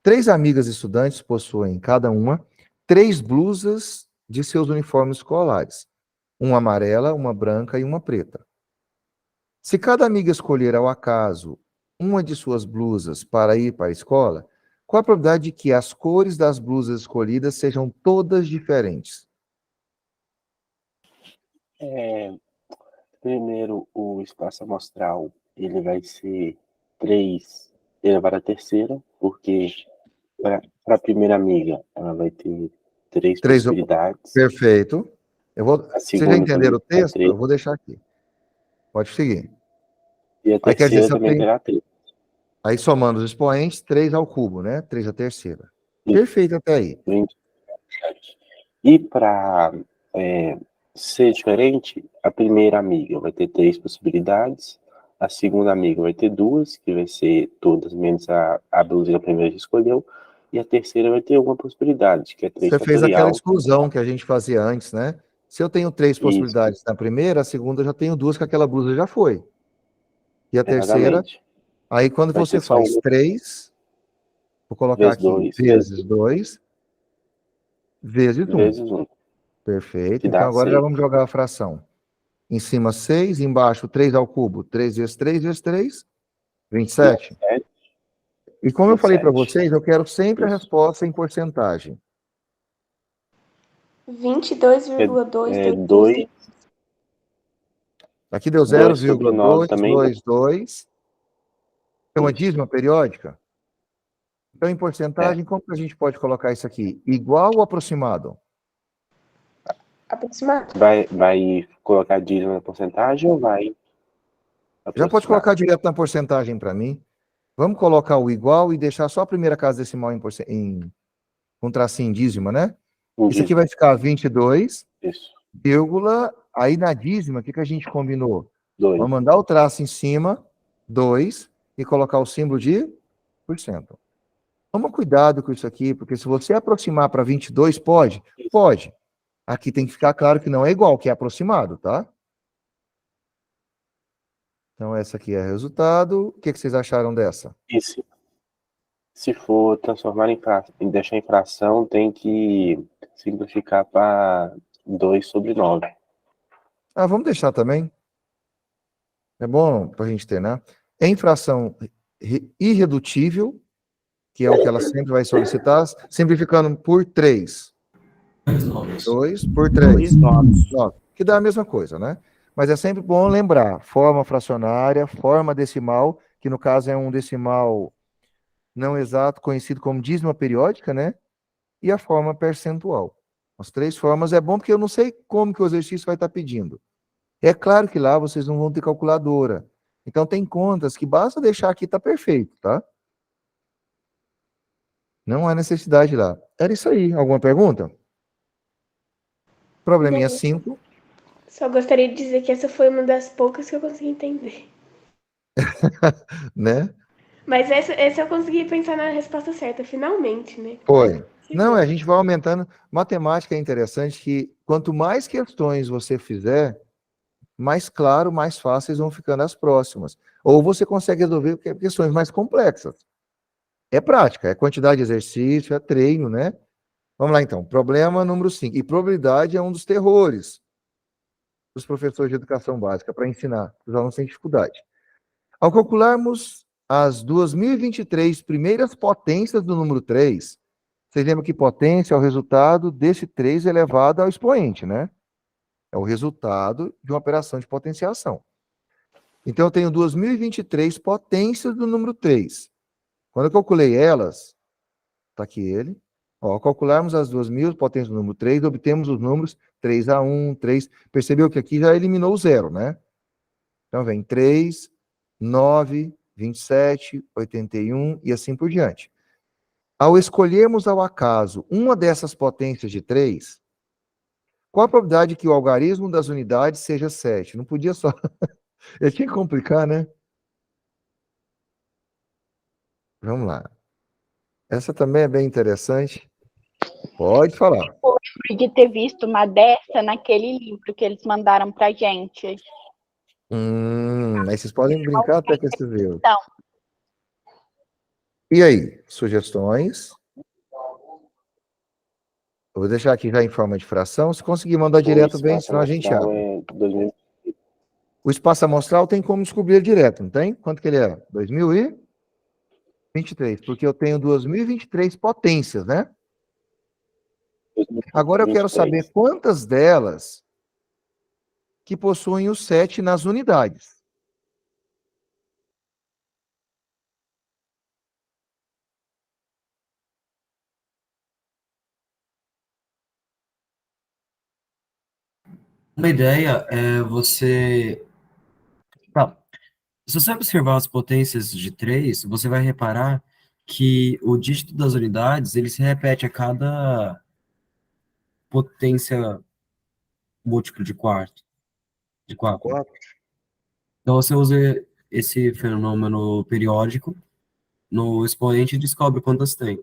3 amigas estudantes possuem, cada uma, 3 blusas de seus uniformes escolares. Uma amarela, uma branca e uma preta. Se cada amiga escolher ao acaso uma de suas blusas para ir para a escola, qual a probabilidade de que as cores das blusas escolhidas sejam todas diferentes? Primeiro, o espaço amostral, ele vai ser 3 elevado à terceira, porque para a primeira amiga, ela vai ter 3 3, possibilidades. perfeito. Vocês já entenderam o texto? Eu vou deixar aqui. Pode seguir. E a Aí quer dizer, terceira também terá 3. Aí somando os expoentes, 3 ao cubo, né? 3 à terceira. Perfeito até aí. E para ser diferente, a primeira amiga vai ter 3 possibilidades, a segunda amiga vai ter 2, que vai ser todas menos a blusa que a primeira escolheu, e a terceira vai ter uma possibilidade, que é 3 Você fez aquela fatorial. exclusão que a gente fazia antes, né? Se eu tenho 3 possibilidades na primeira, a segunda eu já tenho 2, que aquela blusa já foi. E a terceira, aí quando Vai você ter só faz 3, vou colocar vezes aqui, 2, vezes 2, vezes 1. vezes 1. Perfeito. Que dá Então agora já 6. vamos jogar a fração. Em cima 6, embaixo 3 ao cubo. 3 vezes 3 vezes 3, 27. E como eu falei para vocês, eu quero sempre a resposta em porcentagem. 22,222. Aqui deu 0,222. É uma dízima periódica? Então, em porcentagem, como que a gente pode colocar isso aqui? Igual ou aproximado? Aproximado. Vai colocar dízima na porcentagem ou vai Já pode colocar direto na porcentagem para mim. Vamos colocar o igual e deixar só a primeira casa decimal com tracinho em dízima, né? Isso aqui vai ficar 22, vírgula, aí na dízima, o que a gente combinou? 2. Vamos mandar o traço em cima, 2, e colocar o símbolo de %. Toma cuidado com isso aqui, porque se você aproximar para 22, pode? Pode. Aqui tem que ficar claro que não é igual, que é aproximado, tá? Então, essa aqui é o resultado. O que vocês acharam dessa? Isso. Se for transformar em deixar em fração, tem que simplificar para 2/9. Vamos deixar também. É bom para a gente ter, né? Em fração irredutível, que é o que ela sempre vai solicitar, simplificando por 3. 2 por 3. 9. Que dá a mesma coisa, né? Mas é sempre bom lembrar, forma fracionária, forma decimal, que no caso é um decimal não exato, conhecido como dízima periódica, né? E a forma percentual. As 3 formas é bom porque eu não sei como que o exercício vai estar pedindo. É claro que lá vocês não vão ter calculadora. Então tem contas que basta deixar aqui, tá perfeito, tá? Não há necessidade lá. Era isso aí. Alguma pergunta? Probleminha 5. Só gostaria de dizer que essa foi uma das poucas que eu consegui entender. Né? Mas essa eu consegui pensar na resposta certa, finalmente, né? Foi. Não, a gente vai aumentando. Matemática é interessante que quanto mais questões você fizer, mais claro, mais fáceis vão ficando as próximas. Ou você consegue resolver questões mais complexas. É prática, é quantidade de exercício, é treino, né? Vamos lá, então. Problema número 5. E probabilidade é um dos terrores dos professores de educação básica para ensinar os alunos sem dificuldade. Ao calcularmos as 2023 primeiras potências do número 3, vocês lembram que potência é o resultado desse 3 elevado ao expoente, né? É o resultado de uma operação de potenciação. Então, eu tenho 2.023 potências do número 3. Quando eu calculei elas, está aqui ele. Ó, ao calcularmos as 2.000 potências do número 3, obtemos os números 3A1, 3. Percebeu que aqui já eliminou o zero, né? Então, vem 3, 9, 27, 81 e assim por diante. Ao escolhermos ao acaso uma dessas potências de 3, qual a probabilidade que o algarismo das unidades seja 7? Não podia só... Eu tinha que complicar, né? Vamos lá. Essa também é bem interessante. Pode falar. De ter visto uma dessa naquele livro que eles mandaram pra gente. Aí vocês podem brincar até com esses erros. Então, E aí, sugestões? Eu vou deixar aqui já em forma de fração. Se conseguir mandar direto, bem, senão a gente abre. É 2000. O espaço amostral tem como descobrir direto, não tem? Quanto que ele é? 2023, porque eu tenho 2023 potências, né? Agora eu quero saber quantas delas que possuem o 7 nas unidades. Uma ideia é você... Tá. Se você observar as potências de 3, você vai reparar que o dígito das unidades, ele se repete a cada potência múltiplo de quarto, de 4. 4. Então você usa esse fenômeno periódico no expoente e descobre quantas tem.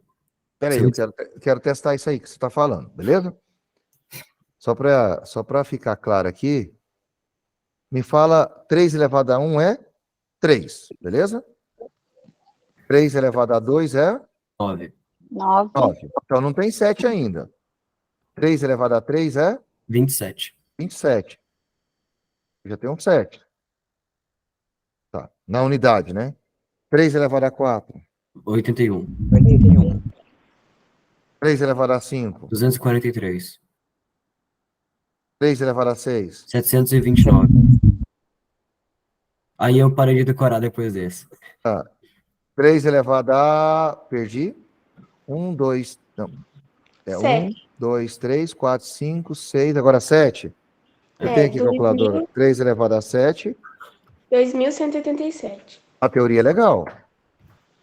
Peraí, eu quero testar isso aí que você está falando, beleza? Só para ficar claro aqui, me fala 3 elevado a 1 é 3, beleza? 3 elevado a 2 é 9. 9. 9. Então não tem 7 ainda. 3 elevado a 3 é 27. 27. Já tem um 7. Tá. Na unidade, né? 3 elevado a 4. 81. 81. 3 elevado a 5. 243. 3 elevado a 6. 729. Aí eu parei de decorar depois desse. Tá. 3 elevado a... Perdi. 1, 2... Não. É 1, 7. 2, 3, 4, 5, 6. Agora 7. Eu É, tenho aqui calculadora. 3 elevado a 7. 2.187. A teoria é legal.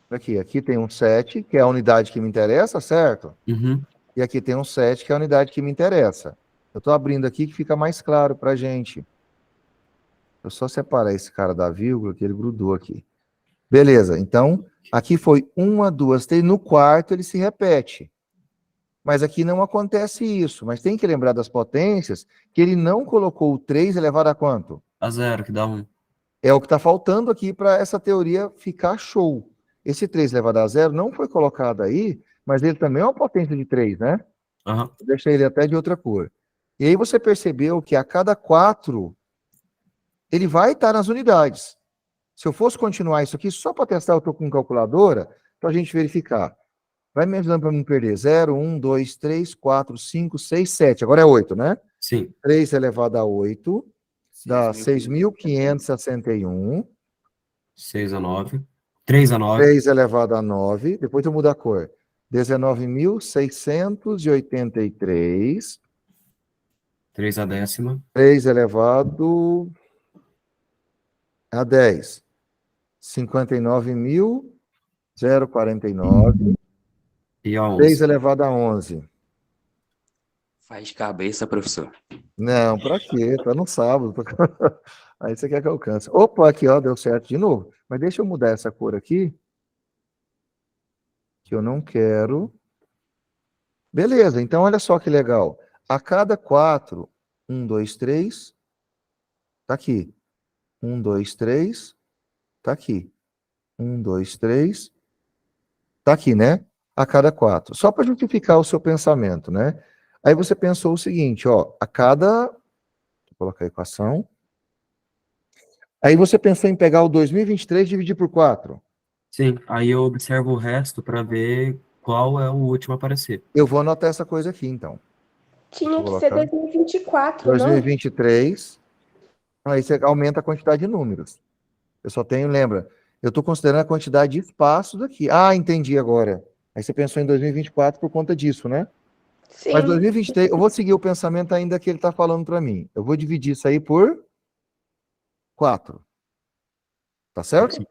Aqui tem um 7, que é a unidade que me interessa, certo? Uhum. E aqui tem um 7, que é a unidade que me interessa. Eu estou abrindo aqui que fica mais claro para a gente. Eu só separar esse cara da vírgula, que ele grudou aqui. Beleza, então, aqui foi 1, 2, 3. No quarto ele se repete. Mas aqui não acontece isso. Mas tem que lembrar das potências, que ele não colocou o 3 elevado a quanto? A 0, que dá 1. É o que está faltando aqui para essa teoria ficar show. Esse 3 elevado a 0 não foi colocado aí, mas ele também é uma potência de 3, né? Uhum. Deixa ele até de outra cor. E aí você percebeu que a cada 4, ele vai estar nas unidades. Se eu fosse continuar isso aqui, só para testar, eu estou com calculadora, para a gente verificar. Vai me ajudando para não perder. 0, 1, 2, 3, 4, 5, 6, 7. Agora é 8, né? Sim. 3 elevado a 8 dá 6.561. 6 a 9. 3 a 9. 3 elevado a 9. Depois eu mudo a cor. 19.683. 3 a décima. 3 elevado a 10. 59.049. E a 11. 3 elevado a 11. Faz de cabeça, professor. Não, para quê? Tá no sábado. Aí você quer que eu alcance. Opa, aqui, ó, deu certo de novo. Mas deixa eu mudar essa cor aqui. Que eu não quero. Beleza, então olha só que legal. A cada 4, 1, 2, 3, tá aqui. 1, 2, 3, tá aqui. 1, 2, 3, tá aqui, né? A cada 4. Só para justificar o seu pensamento, né? Aí você pensou o seguinte, ó, a cada... Vou colocar a equação. Aí você pensou em pegar o 2023 e dividir por 4. Sim, aí eu observo o resto para ver qual é o último a aparecer. Eu vou anotar essa coisa aqui, então. Tinha Vou que ser colocar. 2024, não? 2023. Aí você aumenta a quantidade de números. Eu só tenho, lembra, eu estou considerando a quantidade de espaços aqui. Ah, entendi agora. Aí você pensou em 2024 por conta disso, né? Mas Sim. 2023, eu vou seguir o pensamento ainda que ele está falando para mim. Eu vou dividir isso aí por 4. Tá certo?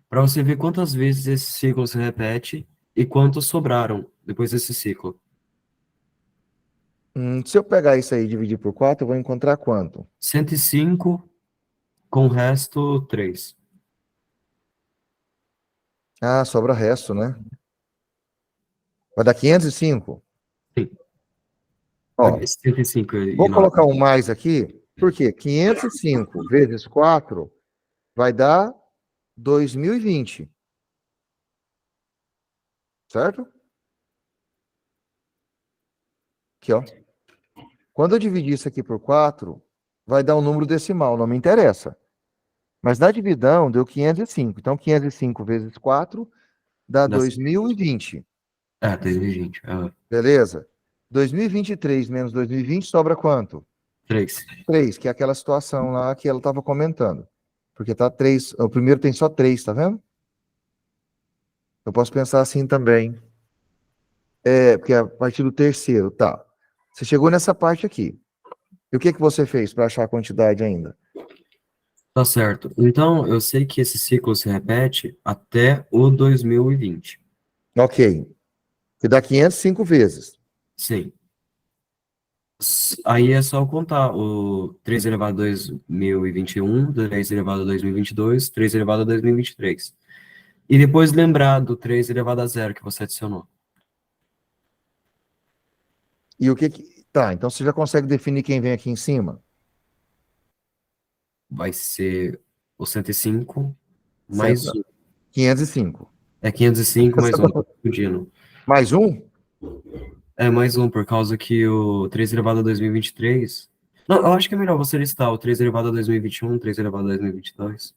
Para você ver quantas vezes esse ciclo se repete e quantos sobraram depois desse ciclo. Se eu pegar isso aí e dividir por 4, eu vou encontrar quanto? 105 com o resto 3. Ah, sobra resto, né? Vai dar 505. Sim. Ó, 105 e vou 9. colocar um mais aqui, porque 505 vezes 4 vai dar 2020. Certo? Aqui, ó. Quando eu dividir isso aqui por 4, vai dar um número decimal, não me interessa. Mas na divisão deu 505. Então, 505 vezes 4 dá 2020. 2020. Beleza? 2023 menos 2020 sobra quanto? 3. 3, que é aquela situação lá que ela estava comentando. Porque tá 3, o primeiro tem só 3, tá vendo? Eu posso pensar assim também. Porque a partir do terceiro, tá. Você chegou nessa parte aqui. E o que você fez para achar a quantidade ainda? Tá certo. Então, eu sei que esse ciclo se repete até o 2020. Ok. Que dá 505 vezes. Sim. Aí é só contar o 3 elevado a 2021, 3 elevado a 2022, 3 elevado a 2023. E depois lembrar do 3 elevado a 0 que você adicionou. E o que que... Tá, então você já consegue definir quem vem aqui em cima? Vai ser o 105 mais 1. 505. É 505 mais 1, confundindo. Mais um? É mais 1, por causa que o 3 elevado a 2023... Não, eu acho que é melhor você listar o 3 elevado a 2021, 3 elevado a 2022.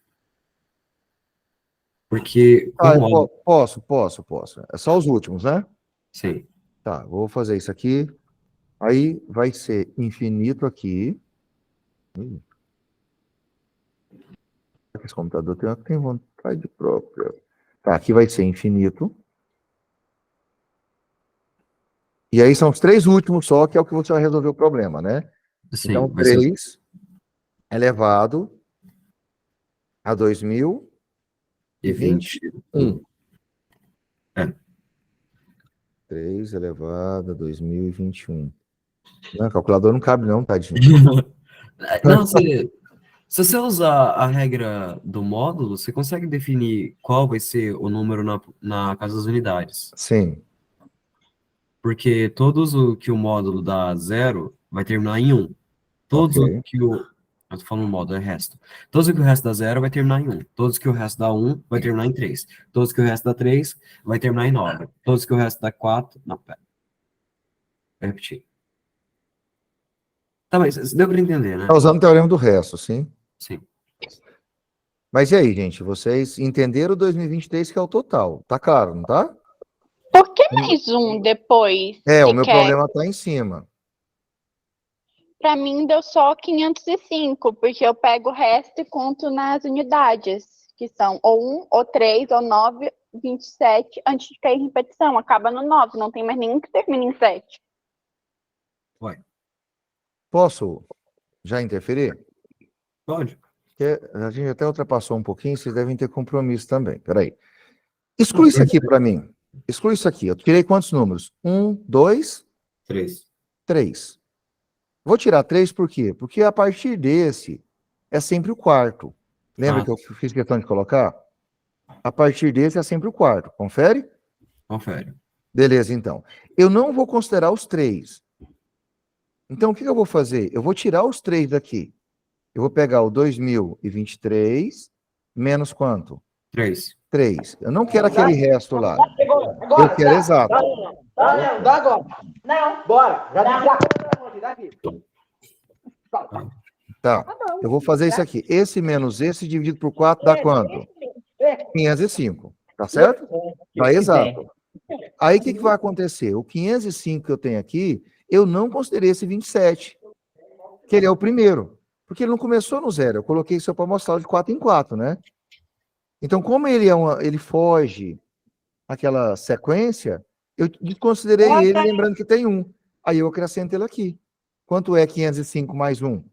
Porque, Ah, eu como... posso. É só os últimos, né? Sim. Tá, vou fazer isso aqui. Aí vai ser infinito aqui. Esse computador tem vontade própria. Tá, aqui vai ser infinito. E aí são os 3 últimos só, que é o que você vai resolver o problema, né? Sim, Então, vai ser... 3 elevado a 2021. É. 3 elevado a 2021. Não, calculador não cabe não, tadinho. Não, se você usar a regra do módulo, você consegue definir qual vai ser o número na casa das unidades. Sim. Porque todos o que o módulo dá 0 vai terminar em 1. Todos Ok. o que o... Eu tô falando módulo, é resto. Todos o que o resto dá 0 vai terminar em 1. Todos que o resto dá 1 vai terminar em 3. Todos que o resto dá 3 vai terminar em 9. Todos que o resto dá 4... Não, pera. Vou repetir. Tá, mas deu para entender, né? Tá usando o teorema do resto, sim. Sim. Mas e aí, gente? Vocês entenderam o 2023 que é o total? Tá claro, não tá? Por que mais um depois? O Se meu quer? problema tá em cima. Para mim deu só 505, porque eu pego o resto e conto nas unidades, que são ou 1, ou 3, ou 9, 27, antes de cair em repetição. Acaba no 9, não tem mais nenhum que termine em 7. Vai. Posso já interferir? Pode. Porque a gente até ultrapassou um pouquinho, vocês devem ter compromisso também. Peraí. Exclui isso aqui para mim. Exclui isso aqui. Eu tirei quantos números? 1, 2, 3. 3. Vou tirar 3 por quê? Porque a partir desse é sempre o quarto. Lembra que eu fiz questão de colocar? A partir desse é sempre o quarto. Confere? Confere. Beleza, então. Eu não vou considerar os 3. Então, o que eu vou fazer? Eu vou tirar os 3 daqui. Eu vou pegar o 2023 menos quanto? 3. 3. Eu não quero aquele resto lá. Eu quero exato. Dá agora. Não. Bora. Já daqui. Tá. Eu vou fazer isso aqui. Esse menos esse dividido por 4 dá quanto? 505. Tá certo? Dá exato. Aí o que vai acontecer? O 505 que eu tenho aqui, eu não considerei esse 27, que ele é o primeiro, porque ele não começou no 0, eu coloquei só para mostrar de 4 em 4, né? Então, como ele foge aquela sequência, eu desconsiderei ele, lembrando que tem 1. Aí eu acrescento ele aqui. Quanto é 505 mais 1?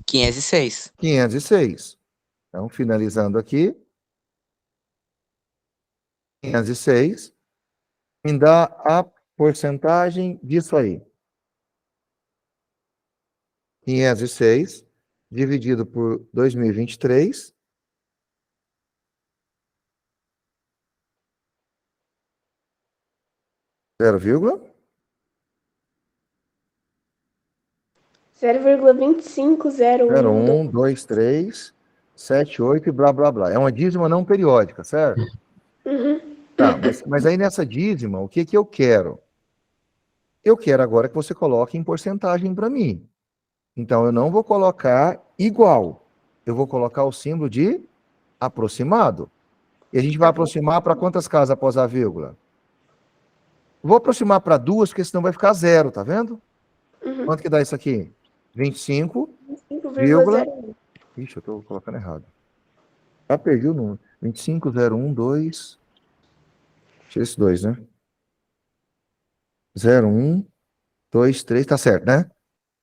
506. 506. Então, finalizando aqui, 506 me dá a porcentagem disso aí. 506 dividido por 2023. 0,2501. 1, 2, 3, 7, 8 e blá, blá, blá. É uma dízima não periódica, certo? Uhum. Tá, mas aí nessa dízima, o que que eu quero? Eu quero agora que você coloque em porcentagem para mim. Então, eu não vou colocar igual. Eu vou colocar o símbolo de aproximado. E a gente vai aproximar para quantas casas após a vírgula? Vou aproximar para 2, porque senão vai ficar 0, tá vendo? Uhum. Quanto que dá isso aqui? 25, 5,01. Ixi, eu tô colocando errado. Já perdi o número. 25,012. Tira esse 2, né? 01, 2, 3, tá certo, né?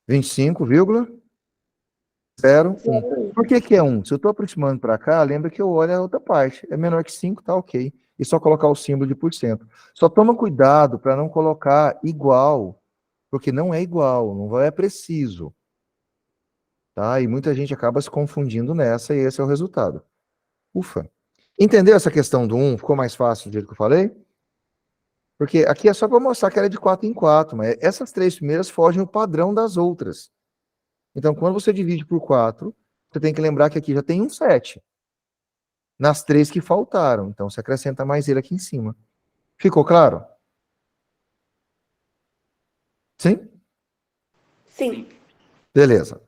25,01. Por que que é 1? Se eu tô aproximando para cá, lembra que eu olho a outra parte. É menor que 5, tá ok. E só colocar o símbolo de porcento. Só toma cuidado para não colocar igual, porque não é igual, não é preciso. Tá? E muita gente acaba se confundindo nessa e esse é o resultado. Ufa. Entendeu essa questão do 1? Ficou mais fácil do jeito que eu falei? Porque aqui é só para mostrar que era de 4 em 4, mas essas 3 primeiras fogem o padrão das outras. Então, quando você divide por 4, você tem que lembrar que aqui já tem um 7. Nas 3 que faltaram. Então, você acrescenta mais ele aqui em cima. Ficou claro? Sim? Sim. Beleza.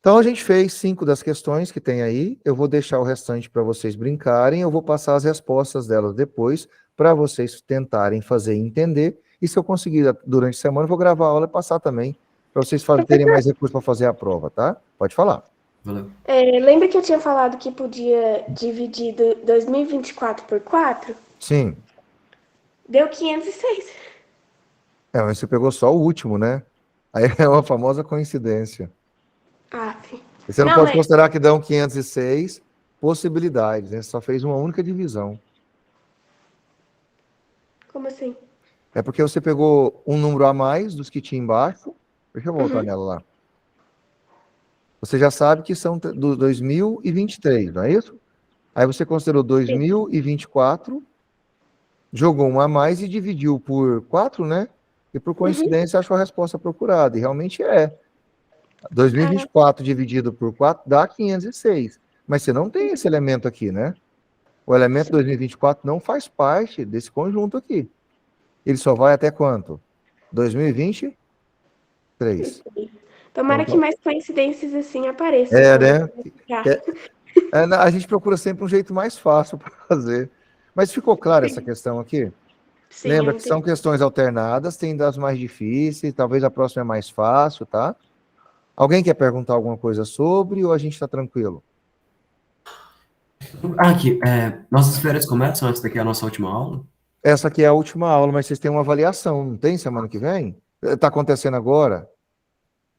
Então, a gente fez 5 das questões que tem aí. Eu vou deixar o restante para vocês brincarem. Eu vou passar as respostas delas depois, para vocês tentarem fazer e entender. E se eu conseguir durante a semana, eu vou gravar a aula e passar também, para vocês terem mais recursos para fazer a prova, tá? Pode falar. Valeu. Lembra que eu tinha falado que podia dividir 2024 por 4? Sim. Deu 506. Mas você pegou só o último, né? Aí é uma famosa coincidência. Sim. Você não pode considerar que dão 506 possibilidades, né? Você só fez uma única divisão. Como assim? É porque você pegou um número a mais dos que tinha embaixo. Deixa eu voltar nela lá. Você já sabe que são do 2023, não é isso? Aí você considerou 2024, jogou um a mais e dividiu por 4, né? E por coincidência achou a resposta procurada. E realmente é. 2024 dividido por 4 dá 506. Mas você não tem esse elemento aqui, né? O elemento 2024 não faz parte desse conjunto aqui. Ele só vai até quanto? 2023. Tomara que mais coincidências assim apareçam. Né? A gente procura sempre um jeito mais fácil para fazer. Mas ficou clara essa questão aqui? Sim, Lembra que são questões alternadas, tem das mais difíceis, talvez a próxima é mais fácil, tá? Alguém quer perguntar alguma coisa sobre ou a gente está tranquilo? Aqui, nossas férias começam antes daqui a nossa última aula? Essa aqui é a última aula, mas vocês têm uma avaliação, não tem semana que vem? Está acontecendo agora?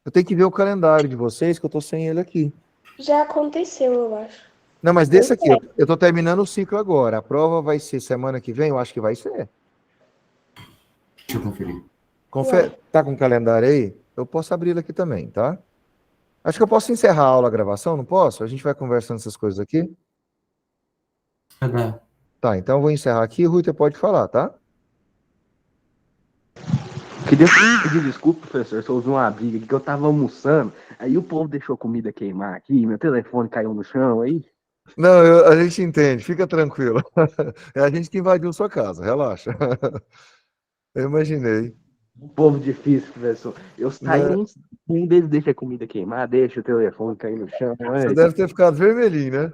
Eu tenho que ver o calendário de vocês, que eu estou sem ele aqui. Já aconteceu, eu acho. Não, mas desse aqui, eu estou terminando o ciclo agora. A prova vai ser semana que vem? Eu acho que vai ser. Deixa eu conferir. Tá com o calendário aí? Eu posso abrir ele aqui também, tá? Acho que eu posso encerrar a aula, a gravação, não posso? A gente vai conversando essas coisas aqui? Tá, então eu vou encerrar aqui. Rui, você pode falar, tá? Queria pedir desculpa, professor, se eu ouvi uma briga aqui, que eu tava almoçando, aí o povo deixou a comida queimar aqui, meu telefone caiu no chão, aí... Não, a gente entende, fica tranquilo. É a gente que invadiu sua casa, relaxa. Eu imaginei. Um povo difícil, professor. Eu saí, um deles deixa a comida queimar, deixa o telefone cair no chão. Você deve ter ficado vermelhinho, né?